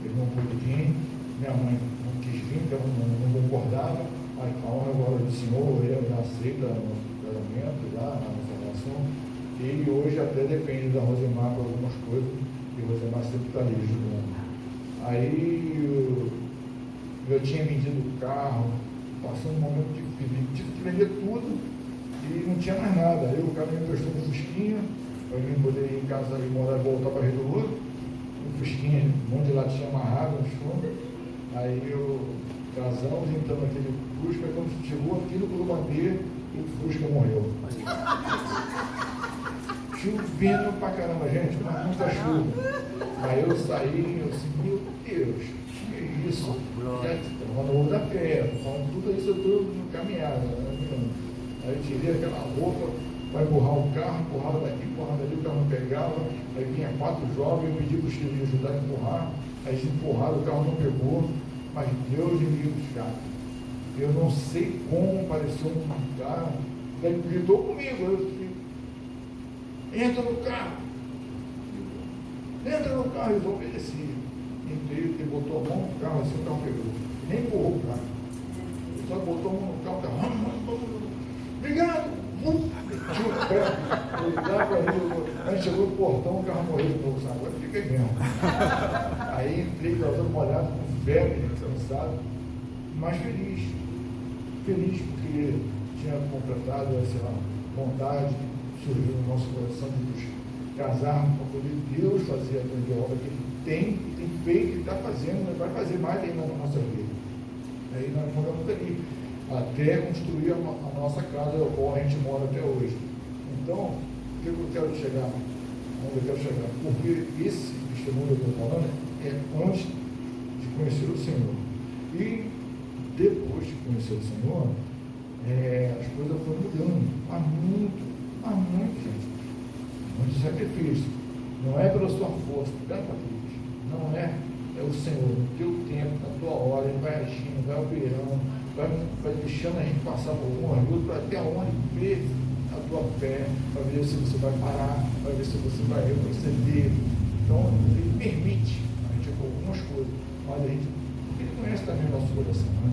ele não pôde vir, minha mãe não quis vir, então não concordava, mas a honra agora do Senhor, ele já aceita o nosso casamento, já, a nossa relação, e ele hoje até depende da Rosemar por algumas coisas, e a Rosemar sempre está ali ajudando. Aí eu tinha vendido o carro, passando um momento difícil, tive que vender tudo e não tinha mais nada. Aí o cara me emprestou um Fusquinha, para mim poder ir em casa e morar e voltar para Rio do Ouro. Um Fusquinha, um monte de latinha amarrada no chão. Aí eu casamos, entramos naquele Fusca, quando chegou aqui no Curumandê, o Fusca morreu. Chovendo pra caramba, gente, mas muita chuva. Aí eu saí, eu disse, meu Deus, que é isso? Estou falando da fé, estou falando tudo isso, eu estou caminhada. Né? Aí eu tirei aquela roupa para empurrar o carro, empurrava daqui, empurrava dali, o carro não pegava. Aí vinha 4 jovens, eu pedi para os filhos me ajudar a empurrar. Aí eles empurraram, o carro não pegou, mas Deus me buscar. Eu não sei como apareceu um cara, ele gritou comigo, eu disse, entra no carro, eu obedeci. Entrei, ele botou a mão no carro, assim o carro pegou. Nem empurrou o carro. Ele só botou a mão no carro, o carro. Obrigado! Tinha o pé, ele dá para ele. Aí chegou no portão, o carro morreu de novo, sabe? Agora fiquei mesmo. Aí entrei, causando uma olhada, com febre, cansado, mas feliz. Feliz porque tinha completado essa vontade, surgiu no nosso coração de nos casarmos para poder Deus fazer a grande obra que Ele tem feito e está fazendo, vai fazer mais ainda na nossa vida. Aí nós moramos ali, até construir a nossa casa, a qual a gente mora até hoje. Então, o que eu quero chegar? Onde eu quero chegar? Porque esse testemunho que eu estou falando é antes de conhecer o Senhor. E depois de conhecer o Senhor, as coisas foram mudando. Há muito, gente. Muito sacrifício. Não é pela sua força, não é o Senhor, no teu tempo, na tua hora, Ele vai agindo, vai operando, vai deixando a gente passar por algumas lutas até onde ver a tua fé, para ver se você vai parar, para ver se você vai retroceder. Então, Ele permite a gente algumas coisas, mas Ele conhece também o nosso coração, né?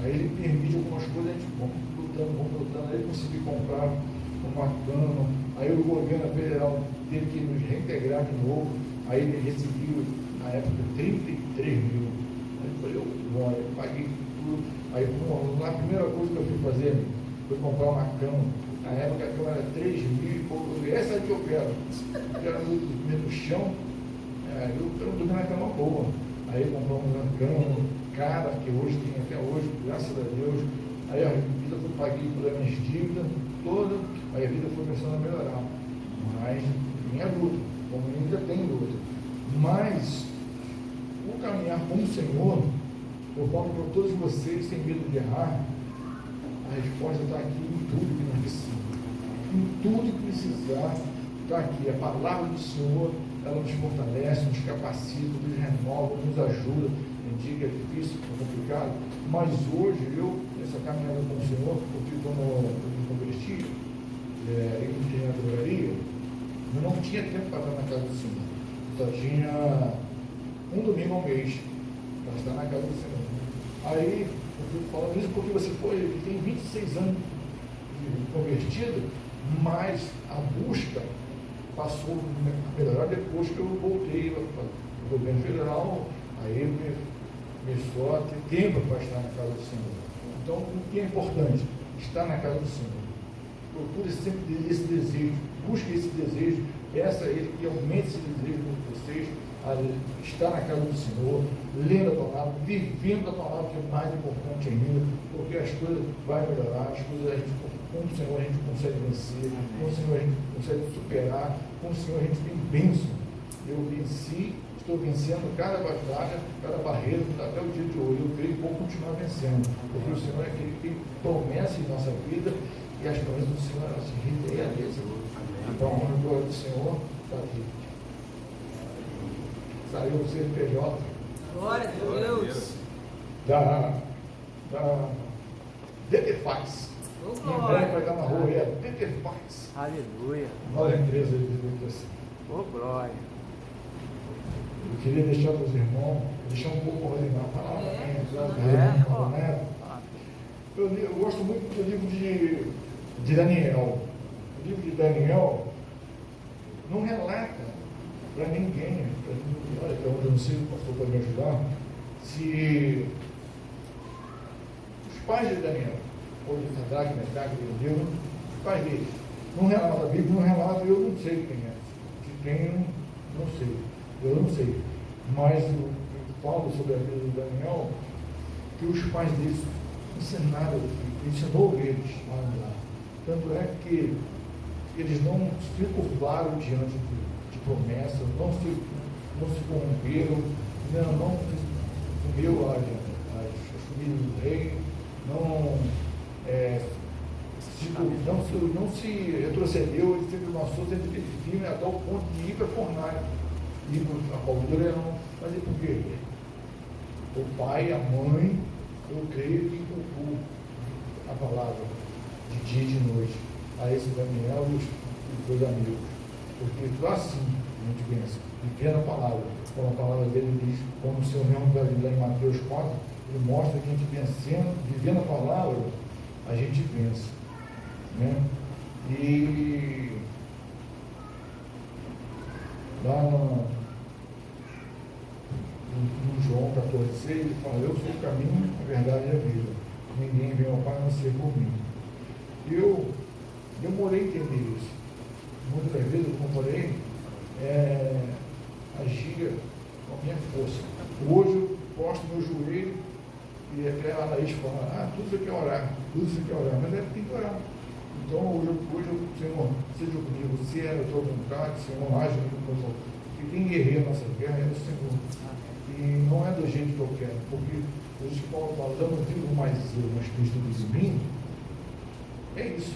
Aí Ele permite algumas coisas, a gente vamos lutando, aí conseguir comprar uma cama, aí o governo federal teve que nos reintegrar de novo, aí ele recebeu, na época, 33 mil. Aí eu falei, glória, eu paguei tudo. Aí a primeira coisa que eu fui fazer foi comprar uma cama. Na época a cama era 3 mil e pouco. Essa é que eu quero. Eu quero dormir no chão. Eu quero dormir na cama boa. Aí compramos uma cama cara, que hoje tem até hoje, graças a Deus. Aí a vida foi paguei por as minhas dívidas todas, aí a vida foi começando a melhorar. Mas minha luta, como ainda tem luta. Mas o caminhar com o Senhor, eu falo para todos vocês, sem medo de errar, a resposta está aqui em tudo que nós precisamos. Em tudo que precisar, está aqui. A palavra do Senhor, ela nos fortalece, nos capacita, nos renova, nos ajuda. Em dia que é difícil, é complicado, mas hoje eu, nessa caminhada com o Senhor, porque quando eu me converti, em tinha adoraria, eu não tinha tempo para estar na casa do Senhor. Só tinha um domingo ao mês para estar na casa do Senhor. Aí, eu fui falando isso porque você tem 26 anos de convertido, mas a busca passou a melhorar depois que eu voltei ao governo federal. Aí começou a ter tempo para estar na casa do Senhor. Então, o que é importante? Estar na casa do Senhor. Procure sempre esse desejo, busque esse desejo, peça a Ele que aumente esse desejo de vocês, a estar na casa do Senhor, lendo a palavra, vivendo a palavra, que é mais importante ainda, porque as coisas vão melhorar, as coisas com o Senhor a gente consegue vencer, com o Senhor a gente consegue superar, com o Senhor a gente tem bênção. Eu venci, estou vencendo cada batalha, cada barreira, até o dia de hoje. Eu creio que vou continuar vencendo, porque o Senhor é aquele que tem promessa em nossa vida e as promessas do Senhor elas se realizam. Então, a glória do Senhor está aqui. Saiu o CNPJ.
Glória a Deus.
Da Detefax. Lembrei para dar na rua, é Detefax.
Aleluia.
Nova empresa de educação.
Ô, glória.
Eu queria deixar para os irmãos, deixar um pouco a palavra. Eu gosto muito do livro de Daniel. O livro de Daniel não relata para ninguém, olha, até onde eu não sei, o pastor pode me ajudar, se os pais de Daniel, ou de Sadraque, Mesaque, Abednego, os pais deles, não relata a Bíblia, não relata, eu não sei quem é. Se tem, não sei, eu não sei. Mas eu falo sobre a vida de Daniel, que os pais deles ensinaram, ensinou eles a andar. Tanto é que eles não se curvaram diante de promessas, não se corromperam, não comeu as comidas do rei, não se retrocedeu, ele sempre lançou, sempre teve firme, até o ponto de ir para a fornalha, ir para a pau-durão. Mas e por quê? O pai, a mãe, eu creio que inculcou a palavra de dia e de noite a esse Daniel e os seus amigos. Porque só assim a gente pensa, vivendo a palavra, como a palavra dele diz, como o Senhor mesmo vai lá em Mateus 4, ele mostra que a gente vencendo, vivendo a palavra, a gente vence. Né? E lá no João 14,6, ele fala, eu sou o caminho, a verdade e a vida. Ninguém vem ao Pai a não ser por mim. Eu demorei a entender isso. Muitas vezes, como eu falei, agia com a minha força. Hoje eu posto meu joelho e até a Laís fala, tudo você quer orar, mas tem que orar. Então hoje Senhor, seja comigo, se é a tua vontade, Senhor, age comigo. Porque quem guerreia a nossa guerra é o Senhor. E não é do jeito que eu quero, porque hoje que Paulo fala, eu não vivo mais eu, mas Cristo vive em mim. É isso.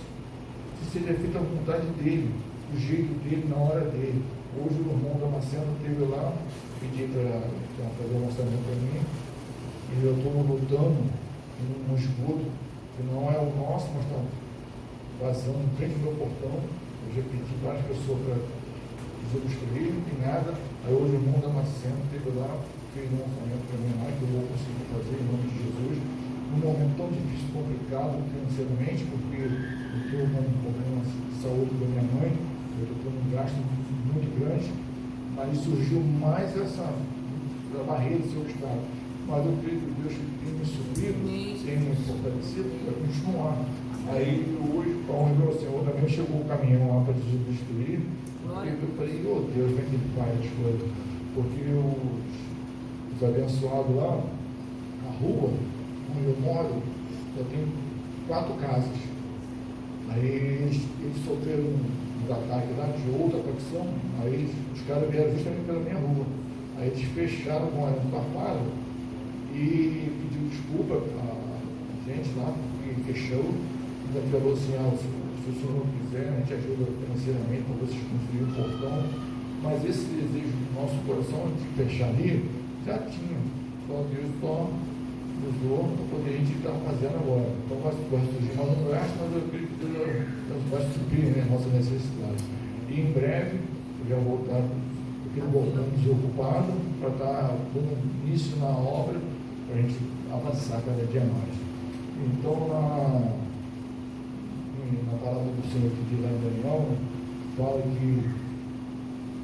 Se seja feita a vontade dele, o jeito dele, na hora dele. Hoje o irmão Damasceno esteve lá, pedi para fazer um orçamento para mim, e eu estou lutando num escudo que não é o nosso, mas está vazando em frente do meu portão. Eu já pedi várias pessoas para obstruir, não tem nada. Aí hoje o irmão Damasceno esteve lá, fez um orçamento para mim lá, que eu vou conseguir fazer em nome de Jesus, num momento tão difícil, complicado financeiramente, porque eu tenho um problema de saúde da minha mãe, eu estou tendo um gasto muito grande, mas surgiu mais essa barreira, esse obstáculo. Mas eu creio que Deus tem me suprido, tem me fortalecido para continuar. Aí hoje, para honrar o Senhor, também chegou o caminhão lá para destruir, porque eu falei, Deus, vem que faz as coisas. Porque os abençoados lá, na rua onde eu moro, só tem 4 casas. Aí eles sofreram um ataque lá de outra facção, aí os caras vieram justamente pela minha rua. Aí eles fecharam com a farmácia e pediu desculpa a gente lá, porque fechou. Ainda falou assim, se o senhor não quiser, a gente ajuda financeiramente para vocês construírem o portão. Mas esse desejo do nosso coração de fechar ali, já tinha. Só Deus só usou para poder a gente estar fazendo agora. Então vai surgir mais um gasto, mas eu acredito que vai suprir, né, nossas necessidades. E em breve, eu já vou voltar, porque não voltamos desocupados, para estar dando início na obra, para a gente avançar cada dia mais. Então, na palavra do Senhor que diz lá em Daniel, fala que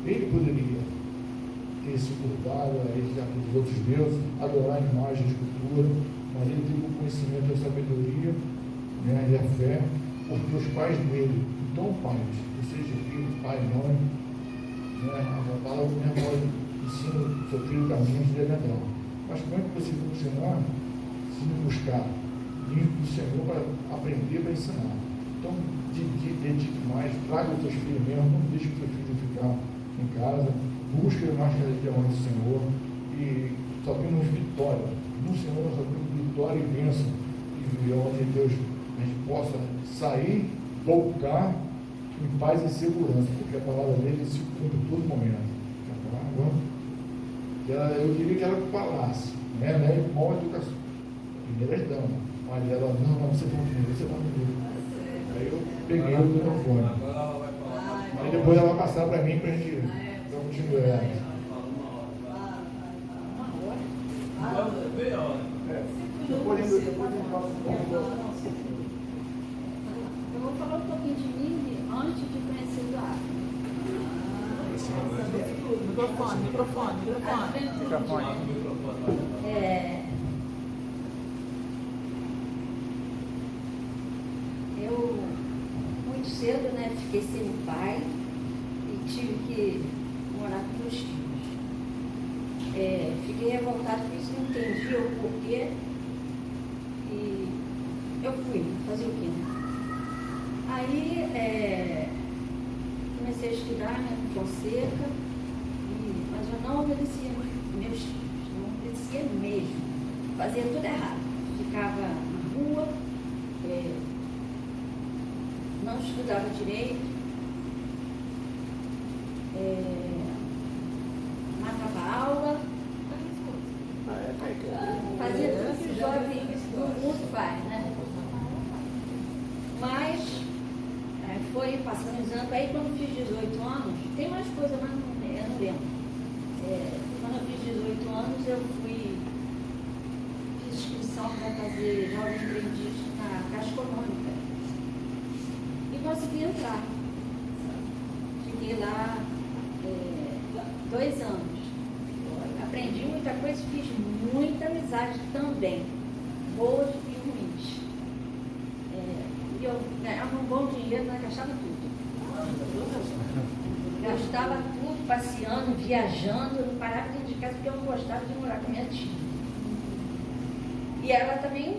ele poderia ter se curvado a outros deuses, adorar a imagem, a escultura, mas ele teve o conhecimento, a sabedoria, né, e a fé, porque os pais dele, então pais, ou seja, filho, pai, mãe, né, a palavra do minha mãe ensina o seu filho caminhos de andar. Mas como é que você vai ensinar se não buscar livro do Senhor para aprender, para ensinar? Então, dedique mais, traga os teus filhos mesmo, não deixe o teu filho ficar em casa, busque mais cada dia mais do Senhor e só temos vitória. No Senhor nós só temos vitória e bênção. E onde Deus a gente possa sair, voltar em paz e segurança, porque a palavra dele se cumpre em todo momento. Eu queria que ela falasse, né? Igual a educação. Primeiras damas. Mas ela, não, você está comigo, você está comigo. Aí eu peguei o microfone. Aí depois ela vai passar para mim para a gente continuar.
Eu vou falar um pouquinho de mim antes de conhecer o Eduardo. Microfone. Eu, muito cedo, né, fiquei sem pai e tive que morar com meus filhos. Fiquei revoltada com isso, não entendi o porquê. E eu fui fazer o quê? Aí comecei a estudar, né, com Fonseca, mas eu não obedecia meus filhos, não obedecia mesmo. Fazia tudo errado. Ficava na rua, não estudava direito, matava aula, fazia tudo que o jovem do mundo faz, né? Mas foi passando os anos, aí quando eu fiz 18 anos, tem mais coisa, mas eu não lembro. Quando eu fiz 18 anos, eu fiz inscrição para fazer jovem aprendiz na Caixa Econômica. E consegui entrar. Fiquei lá 2 anos. Aprendi muita coisa, fiz muita amizade também, boas e ruins. E eu ganhava um bom dinheiro, mas gastava tudo. Gastava tudo, passeando, viajando, eu não parava dentro de casa porque eu não gostava de morar com a minha tia. E ela também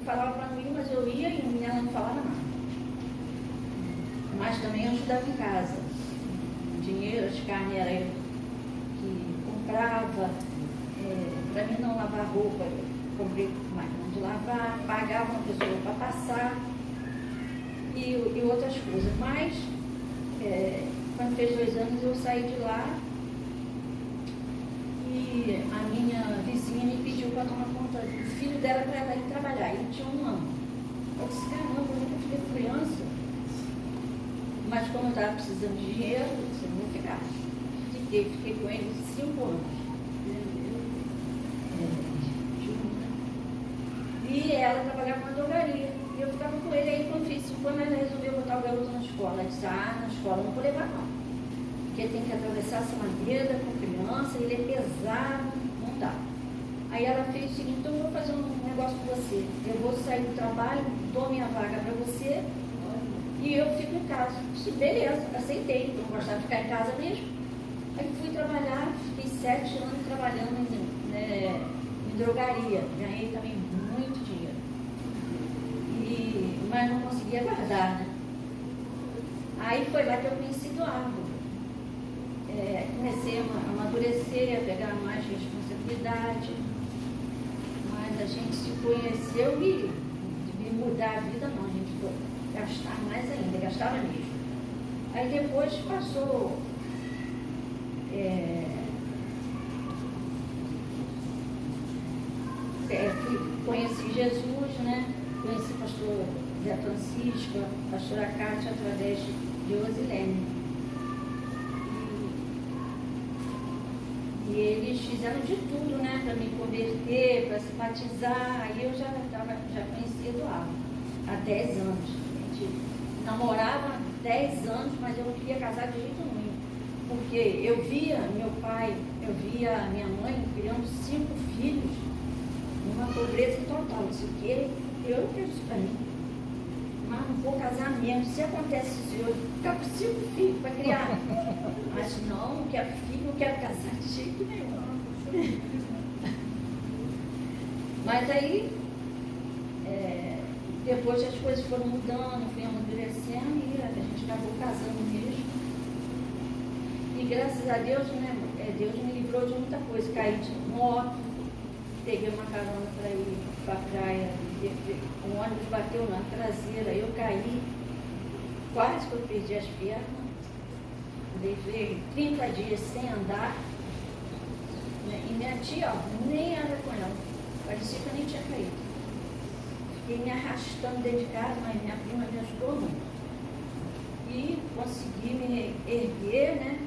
falava para mim, mas eu ia e ela não falava nada. Mas também eu ajudava em casa. O dinheiro, as carnes era eu que comprava. Para mim não lavar roupa, eu comprei máquina de lavar, pagava uma pessoa para passar e outras coisas. Mas quando fez 2 anos eu saí de lá e a minha vizinha me pediu para tomar conta do filho dela para ela ir trabalhar. Ele tinha 1 ano. Eu disse, caramba, eu nunca fiquei criança. Mas como eu estava precisando de dinheiro, eu disse, não vou ficar. Fiquei com ele 5 anos. E ela trabalhava na drogaria. E eu ficava com ele. Aí quando fiz 5 anos, ela resolveu botar o garoto na escola. Ela disse, na escola não vou levar não. Porque tem que atravessar essa madeira com criança, ele é pesado, não dá. Aí ela fez o seguinte, então eu vou fazer um negócio com você. Eu vou sair do trabalho, dou minha vaga para você e eu fico em casa. Disse, beleza, aceitei, eu não gostava de ficar em casa mesmo. Aí fui trabalhar, fiquei 7 anos trabalhando em drogaria. Ganhei também muito dinheiro. Mas não conseguia guardar, né? Aí foi lá que eu conheci Eduardo. Comecei a amadurecer, a pegar mais responsabilidade. Mas a gente se conheceu e de mudar a vida não, a gente foi gastar mais ainda, gastava mesmo. Aí depois passou. Conheci Jesus, né? conheci o pastor Zé Francisco, a pastora Cátia, através de Rosilene. E eles fizeram de tudo, né, para me converter, para se batizar. Aí eu já conhecia Eduardo há 10 anos. A gente namorava há 10 anos, mas eu não queria casar de jeito nenhum. Porque eu via meu pai, eu via minha mãe criando 5 filhos, numa pobreza total. Não sei o quê, eu não quero isso para mim. Mas não vou casar mesmo. Se acontece isso, eu ficar com 5 filhos para criar. Mas não quero filho, não quero casar de jeito nenhum. Mas aí, depois as coisas foram mudando, fui amadurecendo e a gente acabou casando mesmo. E graças a Deus, né, Deus me livrou de muita coisa. Caí de moto, peguei uma carona para ir para a praia, um ônibus bateu na traseira, eu caí, quase que eu perdi as pernas. Levei 30 dias sem andar, né? E minha tia, nem era com ela, parecia que eu nem tinha caído. Fiquei me arrastando dentro de casa, mas minha prima me ajudou muito. E consegui me erguer, né?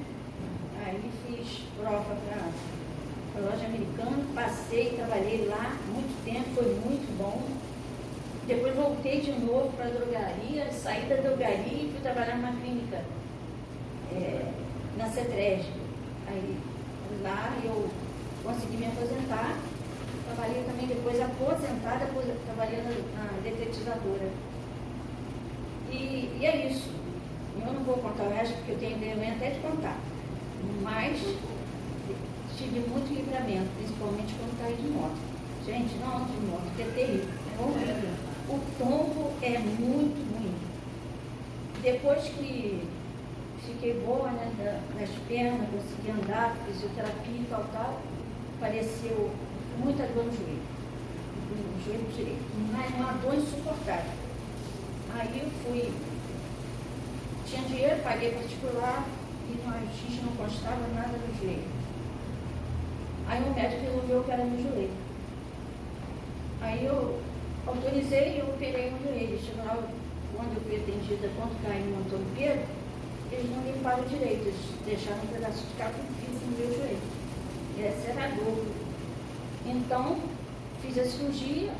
Aí fiz prova para a loja americana, passei, trabalhei lá muito tempo, foi muito bom. Depois voltei de novo para a drogaria, saí da drogaria e fui trabalhar numa clínica. Na CETREG. Aí lá eu consegui me aposentar. Trabalhei também depois aposentada, trabalhei na detetizadora. E é isso. Eu não vou contar o resto porque eu tenho vergonha até de contar. Mas tive muito livramento, principalmente quando caí de moto. Gente, não ando de moto, porque é terrível. É horrível. O tombo é muito ruim. Depois que fiquei boa, né, nas pernas, consegui andar, fisioterapia e tal, apareceu muita dor no joelho direito, mas uma dor insuportável. Aí eu fui, tinha dinheiro, paguei particular e no raio-x não constava nada no joelho. Aí o médico resolveu que era no joelho. Aí eu autorizei e eu operei no joelho. Chegou lá, quando eu fui atendida, quando caí no Antônio Pedro, eles não limparam direito, eles deixaram um pedaço de caco de vidro no meu joelho. Essa era a dor. Então, fiz a cirurgia,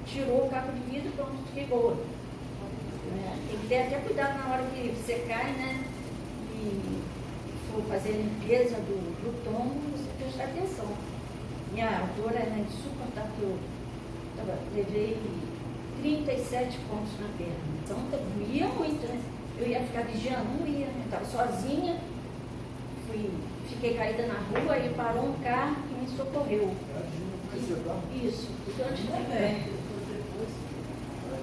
tirou o caco de vidro e pronto, fiquei boa. Tem que ter até cuidado na hora que você cai, né? E for fazer a limpeza do tombo, você prestar atenção. Minha dor era insuportável. Levei 37 pontos na perna. Então, doía muito, né? Eu ia ficar vigiando, não ia, né? Estava sozinha, fiquei caída na rua e parou um carro que me socorreu. Isso, então antes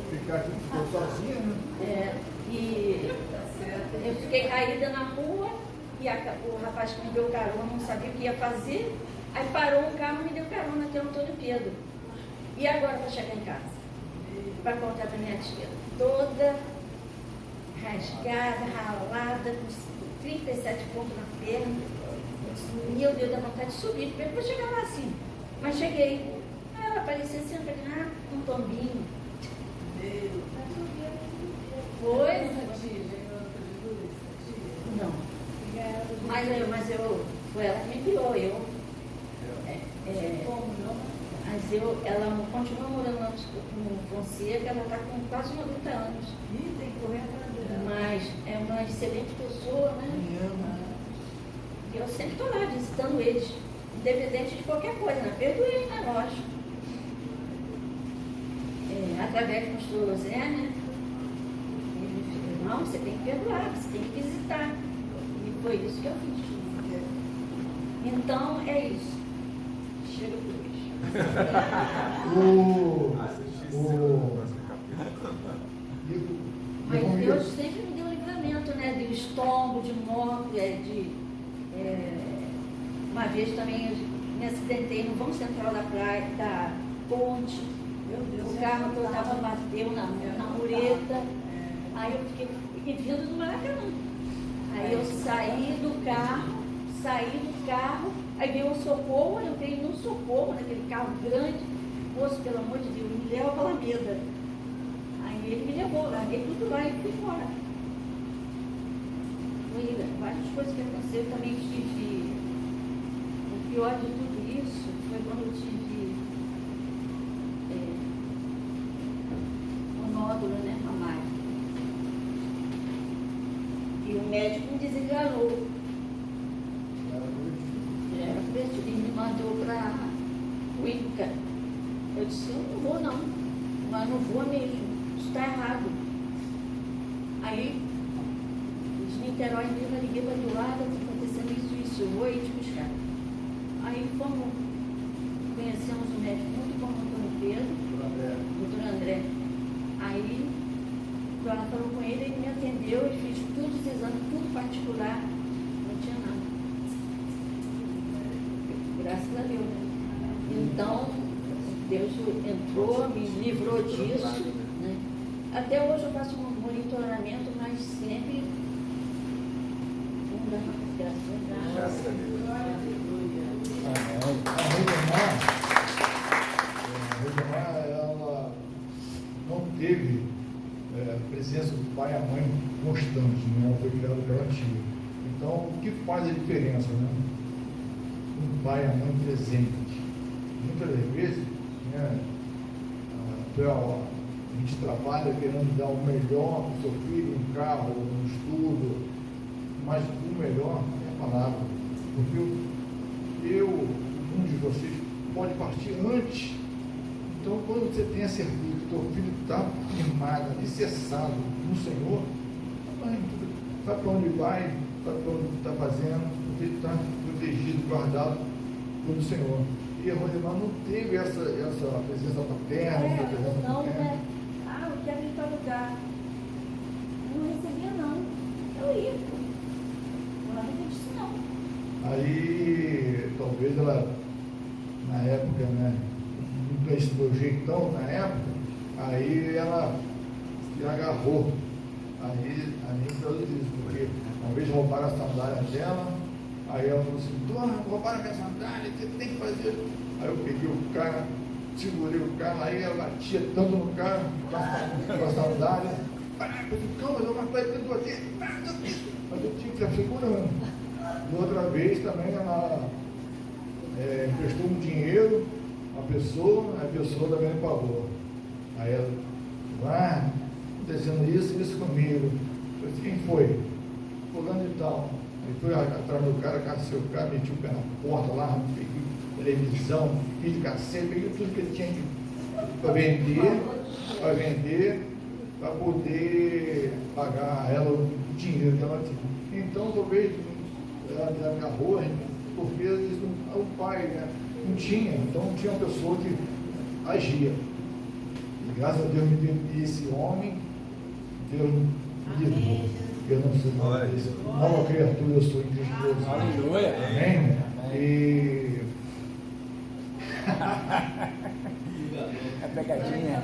Ficar aqui, ficou sozinha, né?
E eu fiquei caída na rua e o rapaz que me deu carona não sabia o que ia fazer, aí parou um carro e me deu carona até o Antônio Pedro. E agora para chegar em casa? Para contar para minha tia, toda rasgada, ralada, com 37 pontos na perna. Meu Deus, dá vontade de subir, porque eu chegar lá assim. Mas cheguei. Aí ela apareceu assim, eu falei, um tombinho. Foi? Não. Mas foi ela que me criou. Ela continua morando lá no Fonseca, ela está com quase 90 anos.
Tem que correr atrás dela.
Mas é uma excelente pessoa, né? E eu sempre estou lá visitando eles, independente de qualquer coisa, né? Perdoei, né? Lógico. Através do pastor Zé, né? Ele falou, não, você tem que perdoar, você tem que visitar. E foi isso que eu fiz. Então, é isso. Chega por hoje. Mas Deus sempre me deu livramento, né? De estômago, de moto, uma vez também eu me acidentei no vão central da praia, da ponte. O carro que eu estava bateu na mureta. Aí eu fiquei vindo do Maracanã. Aí eu saí do carro, aí veio um socorro, eu entrei no socorro, naquele carro grande. Moço, pelo amor de Deus, me leva para a Alameda. Aí ele me levou, larguei tudo lá e fui embora. Foi várias coisas que aconteceram. Eu também tive, o pior de tudo isso foi quando eu tive um nódulo, né, mamário. E o médico me desenganou. Ele me mandou para o INCA. Eu disse, eu não vou não, mas não vou mesmo, isso está errado. Aí, de Niterói, eu liguei para o lado, está acontecendo isso, eu vou aí te buscar. Aí fomos, conhecemos um médico muito bom, Antônio Pedro, doutor André. Aí, ela falou com ele, ele me atendeu, ele fez todos os exames, tudo particular, não tinha nada. Graças a Deus, né? Então, Deus entrou, me livrou disso, né? Até hoje eu faço um monitoramento, mas sempre não dá mais, graças a Deus.
A Rosemar, ela não teve a presença do pai e a mãe constante, né? Ela foi criada pela tia. Então, o que faz a diferença, né? Um pai e a mãe presente. Muitas das vezes, né, a gente trabalha querendo dar o melhor para o seu filho, um carro, um estudo, mas o melhor é a palavra. Porque um de vocês pode partir antes. Então, quando você tem a certeza que o teu filho está firmado, alicerçado no Senhor, sabe para onde vai, sabe para onde está fazendo, porque ele está protegido, guardado pelo Senhor. E a Rosemar não teve essa presença paterna, essa presença
não,
paterna.
né? Ah, eu quero ir para lugar. Eu não recebia, não. Eu ia. Eu não disse, não.
Aí, talvez ela, na época, né, não esse meu jeitão na época, aí ela se agarrou. Aí fez isso, porque uma vez roubaram a sandália dela, aí ela falou assim, dona, roubaram a minha sandália, você tem que fazer. Aí eu peguei o cara, segurei o cara, aí ela batia tanto no cara, com a sandália. Eu disse, calma, eu matou ele dentro aqui. Mas eu tinha que estar segurando. E outra vez também ela emprestou um dinheiro a pessoa também não pagou. Aí ela, acontecendo isso comigo. Eu disse, quem foi? Fulano e tal. Aí fui atrás do cara, cacei o cara, meti o pé na porta lá, peguei televisão, vídeo cassete, peguei tudo que ele tinha para vender, para poder pagar a ela o dinheiro que ela tinha. Então, talvez ela agarrou, porque o pai, né, não tinha, então não tinha uma pessoa que agia. E graças a Deus me deu esse homem, Deus me livrou. Eu não sou nova criatura, eu sou em Cristo Jesus.
Aleluia.
Amém? E
a pegadinha. A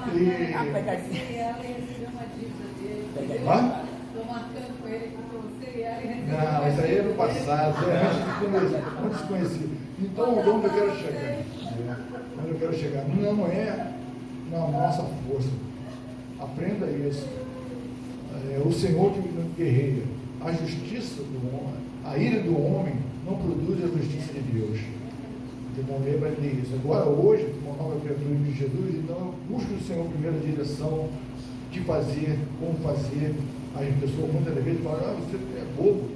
pegadinha.
Ela recebeu uma dívida dele. Estou marcando com ele para você e ela recebeu.
não, isso aí é no passado, antes de conhecer. Então, onde eu quero chegar? Onde eu quero chegar? Não é na nossa força. Aprenda isso. O Senhor que guerreia. A justiça do homem, a ira do homem não produz a justiça de Deus. Então, lembra disso. Agora, hoje, uma nova criatura de Jesus, então eu busco do Senhor primeiro a direção de fazer, como fazer. As pessoas muitas vezes falam, você é bobo.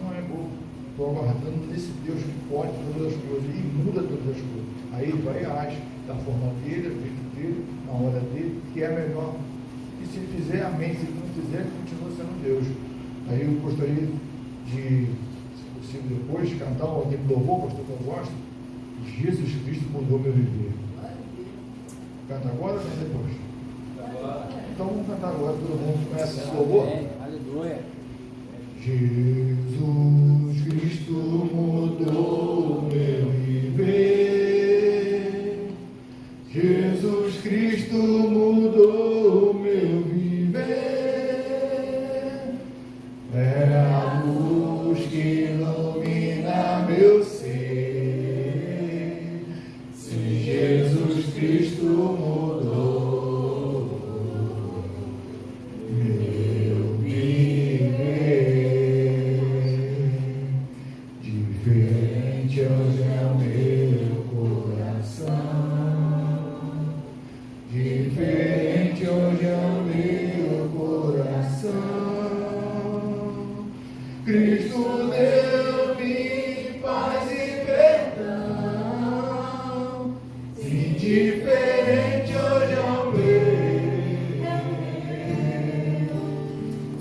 Não é bobo. Estou aguardando nesse Deus que pode todas as coisas e muda todas as coisas. Aí ele vai e age da forma dele, do jeito dele, na hora dele, que é melhor. E se ele fizer, amém. Se ele não fizer, continua sendo Deus. Aí eu gostaria de, se possível, depois cantar um hino de louvor, pastor, que eu gosto. Jesus Cristo mudou meu viver. Canta agora ou depois? Então vamos cantar agora, todo mundo conhece esse louvor?
Aleluia.
Jesus Cristo mudou meu viver. Jesus Cristo mudou meu viver. É a luz que ilumina meu ser. Se Jesus Cristo mudou, diferente hoje é o meu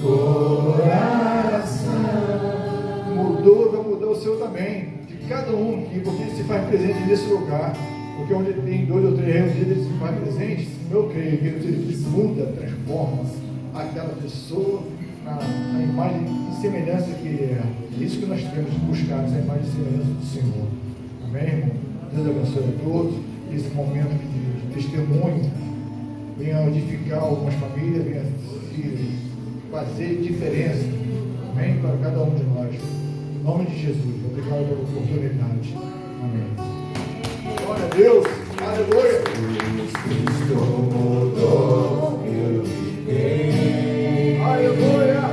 coração. Mudou, vai mudar o seu também, de cada um, porque ele se faz presente nesse lugar. Porque onde tem 2 ou 3 reunidos, ele se faz presente. Eu creio que ele muda, transforma aquela pessoa na imagem e semelhança que ele é. É isso que nós temos que buscar, essa imagem e semelhança do Senhor. Amém, irmão? Deus abençoe a todos. Esse momento de testemunho venha edificar algumas famílias, venha fazer diferença. Amém? Para cada um de nós. Em nome de Jesus. Obrigado pela oportunidade. Amém. Glória a Deus. Aleluia. Cristo mudou meu viver. Aleluia.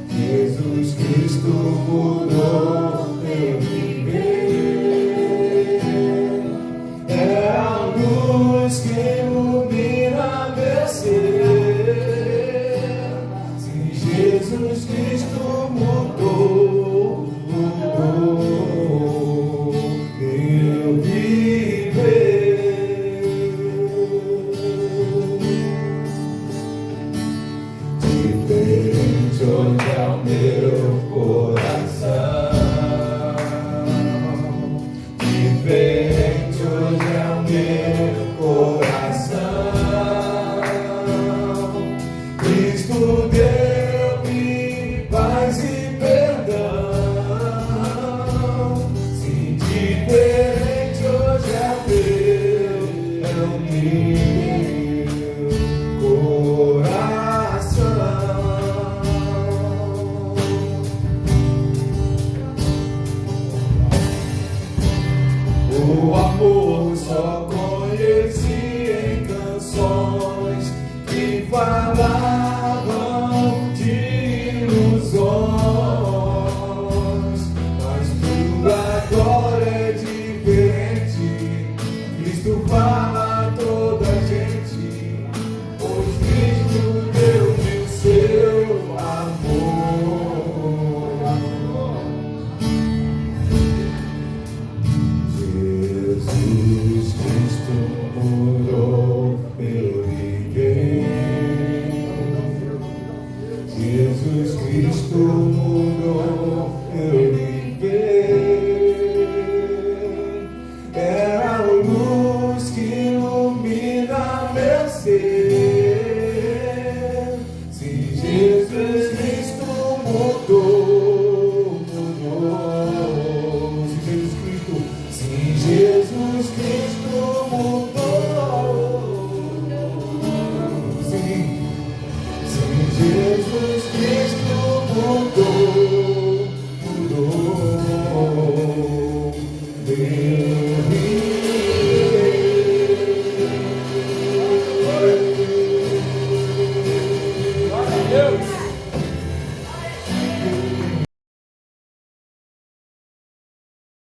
Jesus Cristo mudou meu viver. É a luz que ilumina meu ser. Se Jesus Cristo mudou meu viver. Diferente hoje é o meu coração. Diferente hoje é o meu coração. Cristo deu-me paz e perdão. Se diferente hoje é o meu coração. O amor só conheci em canções que falavam de ilusões, mas tudo agora é diferente. Cristo fala